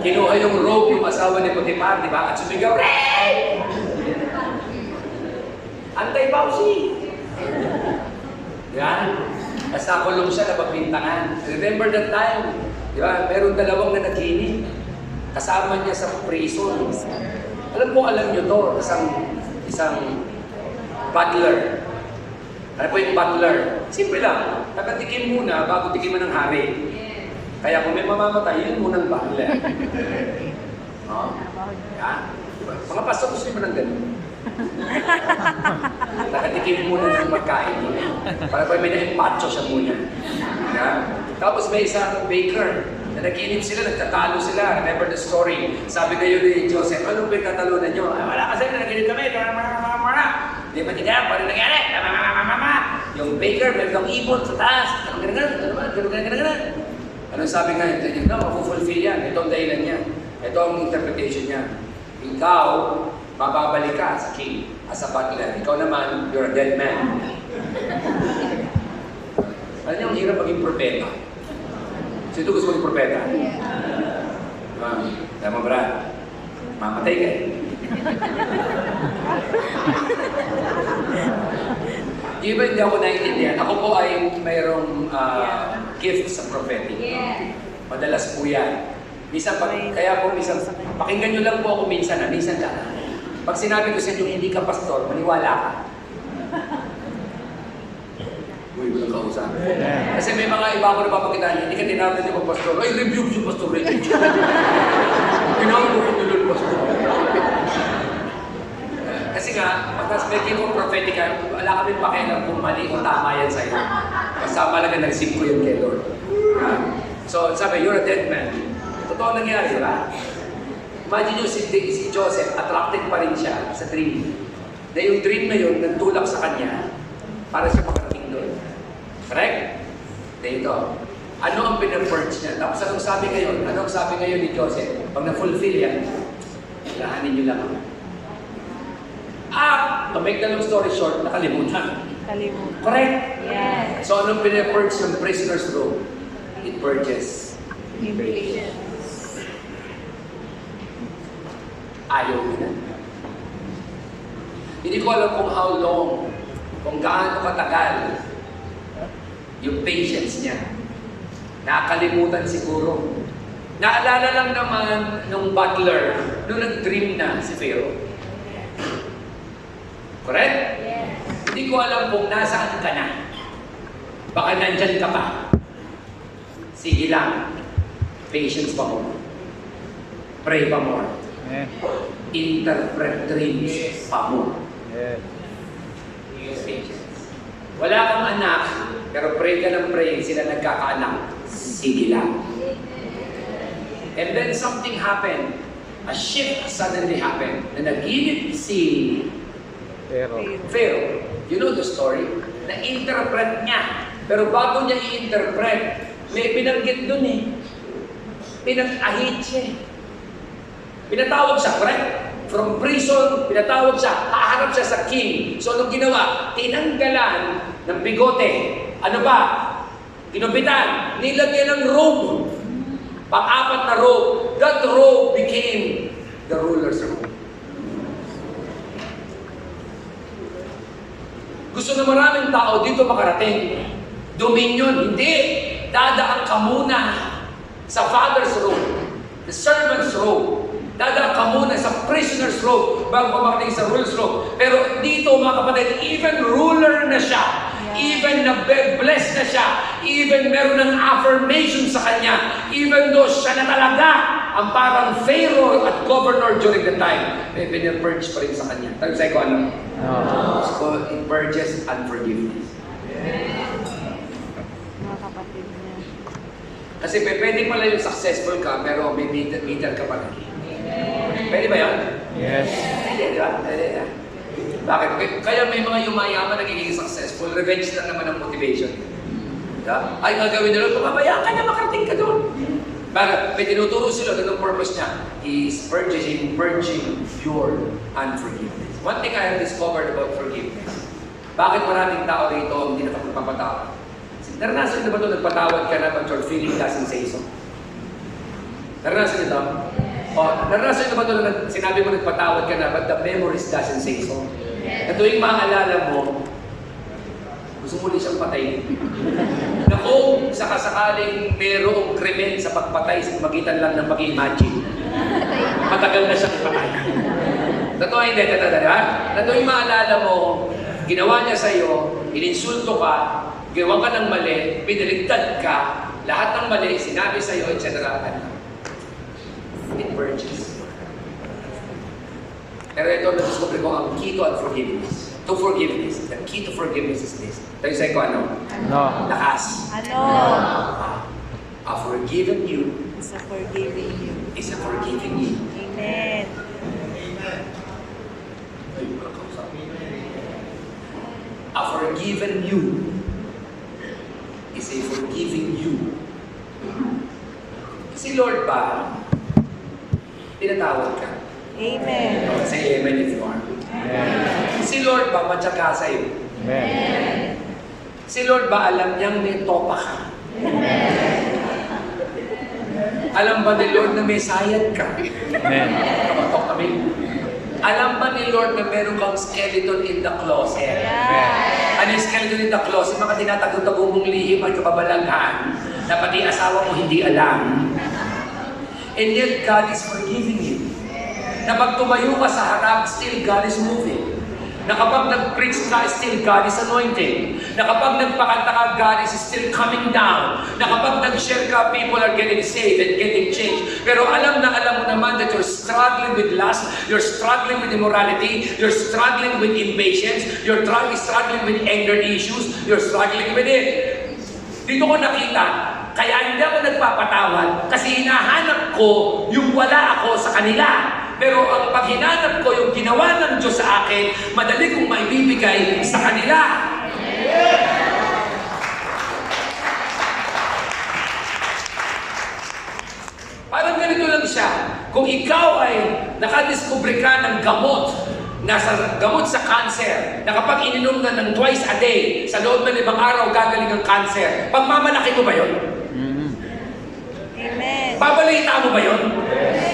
Kinuha yung robe yung asawa ni Potiphar, di ba? At sumigaw, Ray! Antay-Pausi! Yan. Tapos nakulong siya na pagbintangan. Remember that time? Di ba? Meron dalawang na naginip. Kasama niya sa prison. Alam nyo to, isang butler. Ano po yung butler? Simple lang. Nakatikim muna bago tikiman ng hari. Kaya kung may mamamatay, yun munang butler. Oh. Yan. Diba? Mga pastor gusto mo ng ganun. Nakatikim muna ng magkain. Para pa may na-empacho siya muna. Yan. Tapos may isang baker. Na naginip sila, nagtatalo sila. Remember the story? Sabi kayo ni Joseph, anong pinagtatalunan nyo? Ay, wala kasi, naginip kami. Di ba tiga? Paano nangyari? Yung baker, meron ng ibon sa taas. Ganun. Anong sabi nga ito? No, mapufulfill yan. Ito ang dahilan niya. Ito ang interpretation niya. Ikaw, mababalik ka sa king as a butler. Ikaw naman, you're a dead man. Alam niyo, ang hirap maging propeta. Sino gusto maging propeta? Tama, Brad. Mamatay ka eh. Di ba hindi ako naiintindihan? Ako po ay mayroong gift sa prophetic. Madalas po yan. Kaya po minsan, pakinggan nyo lang po ako minsan lang. Pag sinabi ko sa inyo, hindi ka pastor, maniwala ka. Uy, walang kausap. Kasi may mga iba ako na papakitaan, hindi ka tinawag niyo pastor. Ay, rebuke siya, pastor. Rebuke siya. Tinawag ko nilol, pastor. Kasi nga, pagkas speaking of prophetic, wala kami pakialam kung mali o tama yan sa'yo. Basta malaga nag-sip ko yun kay Lord. So, sabi, you're a dead man. Totoo nangyari, di ba? Imagine nyo si Joseph, attracted pa rin siya sa dream. Na yung dream na yun, nagtulak sa kanya para siya makarating doon. Correct? Dito. Ano ang pinag-purge niya? Tapos anong sabi ngayon? Anong sabi ngayon ni Joseph? Pag na-fulfill yan, lahanin nyo lang ako. To make the long story short, nakalimutan. Correct? Yes. So anong pinag-purge yung prisoner's robe? It purges. Ayaw mo na. Hindi ko alam kung how long, kung gaano katagal yung patience niya. Nakalimutan siguro. Naalala lang naman nung butler, nung nag-dream na si Pharaoh. Correct? Yes. Hindi ko alam kung nasaan ka na. Baka nandyan ka pa. Sige lang. Patience pa more. Pray pa more. Interpret dreams pa more. Patience. Wala kang anak, pero pray ka ng pray, sila nagkakaanak. Sige lang. And then something happened. A shift suddenly happened. Na naginip si Pharaoh. You know the story? Na-interpret niya. Pero bago niya i-interpret, may binanggit dun eh. Pinag-ahit siya. Pinatawag siya, correct? From prison, pinatawag siya, haharap siya sa king. So anong ginawa? Tinanggalan ng bigote. Ano ba? Ginupitan. Nilagyan ng robe. Pang-apat na robe. That robe became the ruler's robe. Gusto na maraming tao dito makarating. Dominion, hindi. Dadaan ka muna sa father's robe, the servant's robe. Dadaan ka muna sa prisoner's robe bago makarating sa ruler's robe. Pero dito mga kapatid, even ruler na siya. Even na-bless na siya. Even meron ng affirmation sa kanya. Even though siya na talaga ang parang Pharaoh at governor during the time, may pinapurge pa rin sa kanya. Tayo sa'yo ko ano? So, it purges unforgiveness. Mga kapatid niya. Kasi pwede pala yung successful ka, pero may meter ka pa rin. Pwede ba yan? Yes. Pwede, di ba? Pwede. Bakit? Kaya may mga yumayaman nagiging successful, revenge lang naman ang motivation. Diba? Ay, gagawin nila, pababayaan ka na, makarating ka doon. Bakit? May tinuturo sila, ganun purpose niya. He is purging your unforgiveness. One thing I have discovered about forgiveness, Bakit maraming tao rito ang hindi nakapagpapatawad? Naranasan na ba ito nagpatawad ka na but your feeling doesn't say so? Naranasan ito? O, naranasan na ba ito na sinabi mo nagpatawad ka na but the memories doesn't say so? Na tuwing maalala mo, gusto mo ulit siyang patayin. Na kung sakasakaling mayroong krimen sa pagpatay sa magitan lang ng pag-imagine, matagal na siyang patay. Totoo hindi, totoo, ha? Na tuwing maalala mo, ginawa niya sa'yo, ininsulto ka, ginawa ka ng mali, pinaligtad ka, lahat ng mali, sinabi sa'yo, etc. It purges. Pero ito, na-discover ko ang key to unforgiveness. To forgiveness. The key to forgiveness is this. Tayo sa'yo ko ano? No. Lakas. Ano? A forgiven you Sa forgiving you. is a forgiving you. Amen. Ay, walang kausap. A forgiven you is a forgiving you. Si Lord ba, tinatawag ka? Amen. Say amen if you are. Amen. Si Lord ba, matyaga sa'yo? Amen. Si Lord ba, alam niyang may topa ka? Alam ba ni Lord na may sayad ka? Amen. Kapatok kami. Alam ba ni Lord na meron kang skeleton in the closet? Yeah. Ano yung skeleton in the closet? Mga tinatago-tago mong lihim at kababalaghan na pati asawa mo hindi alam. And yet, God is forgiving you. Na pag tumayo ka sa harap, still God is moving. Na kapag nag-preach ka, still God is anointing. Na kapag nagpakanta ka, God is still coming down. Na kapag nag-share ka, people are getting saved and getting changed. Pero alam mo naman that you're struggling with lust, you're struggling with immorality, you're struggling with impatience, you're struggling with anger issues, you're struggling with it. Dito ko nakita, kaya hindi ako nagpapatawad kasi hinahanap ko yung wala ako sa kanila. Pero ang pag hinanap ko yung ginawa ng Diyos sa akin, madali kong maibibigay sa kanila. Parang ganito lang siya. Kung ikaw ay nakadiskubre ka ng gamot sa cancer, na kapag ininom na ng twice a day, sa loob ng 5 araw gagaling ang cancer, pagmamalaki mo ba yun? Amen. Babalita mo ba yun?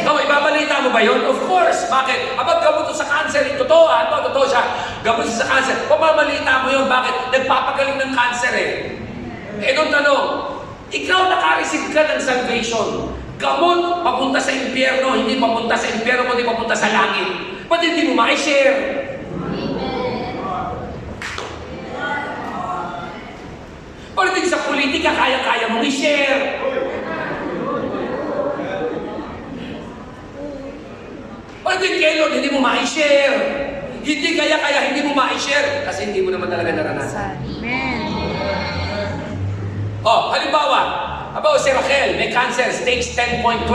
Ikaw, ibabalita mo ba yun? Of course. Bakit? Abag gamot sa cancer, totoo siya. Gamot sa cancer, pamamalita mo yun. Bakit? Nagpapagaling ng cancer eh. Itong tanong, ikaw naka-receive ka ng salvation. Gamot, papunta sa impyerno, hindi papunta sa impyerno, kundi papunta sa langit. Ba't hindi mo ma-share? Pagdating sa politika, kaya-kaya mong i-share. Pagdating kay Lord, hindi mo ma-share. Hindi kaya hindi mo ma-share kasi hindi mo naman talaga naranasan. Amen. Oh, halimbawa, si Rachel, may cancer, stage 10.12.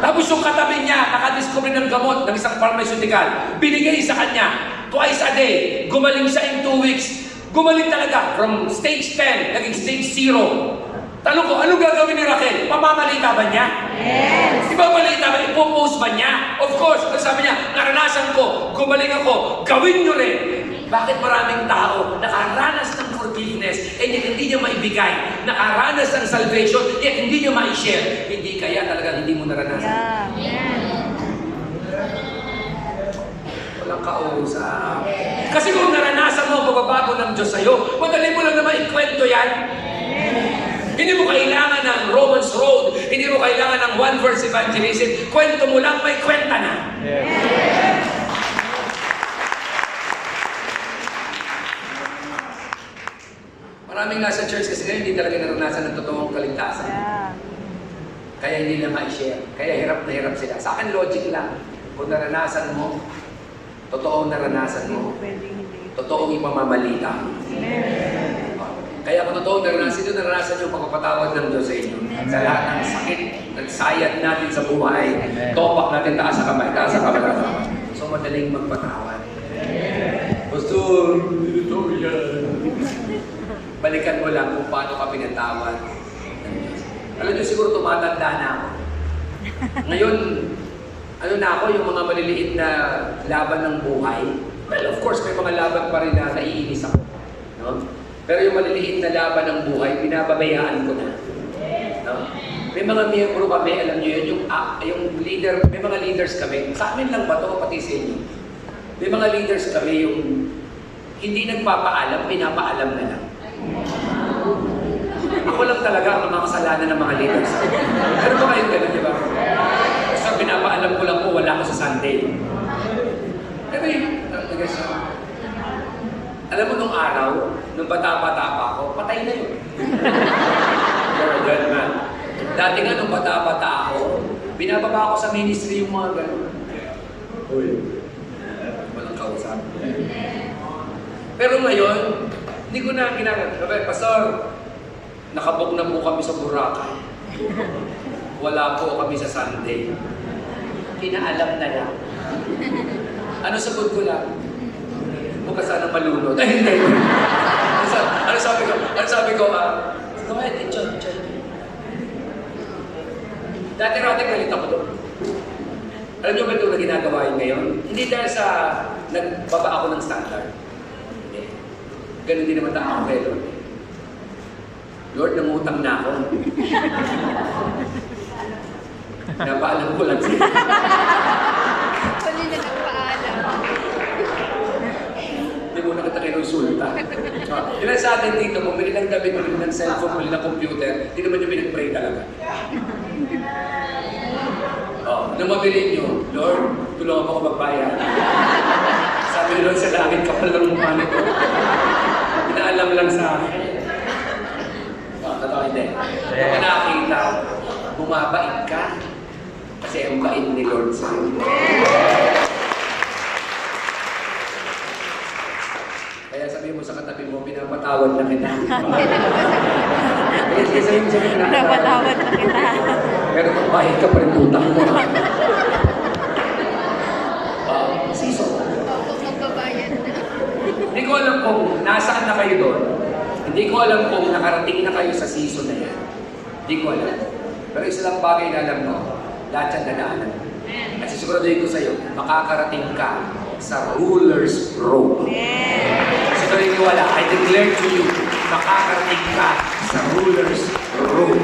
Tapos yung katabi niya, nakadiscover ng gamot ng isang pharmaceutical, binigay sa kanya, twice a day, gumaling siya in 2 weeks. Gumaling talaga, from stage 10, naging stage 0. Tanong ko, ano gagawin ni Rachel? Pamamalita ba niya? Yes. Ipamalita ba? Ipopost ba niya? Of course, sabi niya, naranasan ko, gumaling ako, gawin niyo rin. Bakit maraming tao nakaranas ng forgiveness and yet hindi niya maibigay? Nakaranas ng salvation yet hindi niya ma-share? Hindi kaya talagang hindi mo naranasan? Yeah. Walang kausap. Kasi kung naranasan mo ang pagbabago ng Diyos sa'yo, madali mo lang naman ikwento yan. Hindi mo kailangan ng Romans Road, hindi mo kailangan ng one verse evangelism. Kwento mo lang, may kwenta na. Maraming nasa church kasi ngayon hindi talaga naranasan ng totoong kaligtasan. Yeah. Kaya hindi na ma-share. Kaya hirap na hirap sila. Sa akin, logic lang. Kung naranasan mo, totoong naranasan mo, Pwedeng hindi. totoong ipamamalita. Kaya kung totoong naranasan yung pagpapatawad ng Diyos sa inyo. Sa lahat ng sakit, nagsayad natin sa buhay, topak natin taas sa kamay, taas sa kamay. So madaling magpatawad. Pastor, ito yan. Balikan mo lang kung paano ka pinatawad ng Diyos. Alam niyo, siguro tumatanda na ako. Ngayon, ano na ako, yung mga maliliit na laban ng buhay, Well, of course, may mga laban pa rin na naiinis ako. No? Pero yung maliliit na laban ng buhay, pinababayaan ko na. No? May mga miyembro kami, alam niyo yun, yung leader, may mga leaders kami. Sa amin lang ba ito, pati sa inyo? May mga leaders kami yung hindi nagpapaalam, pinapaalam na lang. Ako lang talaga ang mga kasalanan ng mga leaders. Pero ba kayong gano'n, di ba? Basta pinapaalam ko lang po, wala ako sa Sunday. Pero yun, alam mo nung araw, nung bata-bata pa ako, patay na yun. You're a good man. Dati nga nung bata-bata ako, binababa ako sa ministry yung mga gano'n. Uy, walang kausap. Pero ngayon, hindi ko na ginagawa. Sabi, Pastor, nakabook na po kami sa Boracay. Wala po kami sa Sunday. Pinaalam na lang. Ano sagot ko lang? Huwag ka sana malunod. Ay, hindi. Ano sabi ko? Go ahead, enjoy. Dati-rati galit ako doon. Alam niyo ba ito na ginagawa yun ngayon? Hindi dahil sa nagbaba ako ng standard. Hindi. Ganun din naman ako kay Lord. Lord, nangutang na ako. Napaalam ko lang siya. Huli na nagpaalam. Hindi mo nakita kayo ng sulta. Ilan sa atin dito, bumili ng damit, bumili ng cellphone, bumili ng computer, hindi naman yung pinag-pray talaga. Nung mabili nyo, Lord, tulungan mo ako magbayad. Sabi ni Lord sa langit, kapal ng mukha nito. Pinaalam lang sa akin. Totoo hindi. Kung nakakita, bumabait ka. Kasi ang bait ni Lord sa iyo. Kaya sabihin mo sa katabi mo, pinapatawad na kita. Kaya sabihin mo sa katabi, Napatawad na kita. pero magbayad ka pa rin utang mo. Season. Opo, magbabayad na. Hindi ko alam kung nasaan na kayo doon. Hindi ko alam kung nakarating na kayo sa season na yan. Hindi ko alam. Pero isa lang bagay na alam mo, lahat yan dadaanan. At sisiguraduhin ko sa iyo, makakarating ka sa ruler's road. Siguraduhin ko wala, I declare to you, makakarating ka sa ruler's road.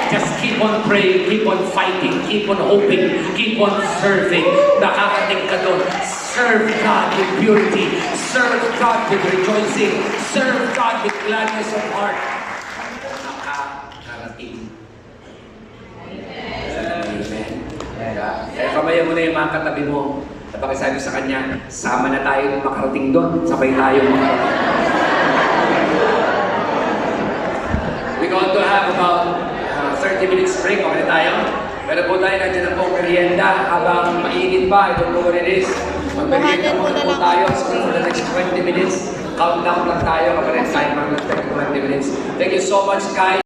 Just keep on praying, keep on fighting, keep on hoping, keep on serving. Nakakarating ka doon. Serve God with purity. Serve God with rejoicing. Serve God with gladness of heart. Nakakarating. Amen. Kaya kamaya mo na yung mga katabi mo. At pakisabi sa kanya, sama na tayo nung makarating doon. Sabay tayo makarating. We're going to have about 30 minutes break. Okay na tayo? Pero po tayo, nandiyan na po merienda habang mainit pa. I don't know what it is. Mag-merienda muna po tayo. So for the next 20 minutes, countdown lang tayo. Kapag timer ng 20 minutes. Thank you so much, guys.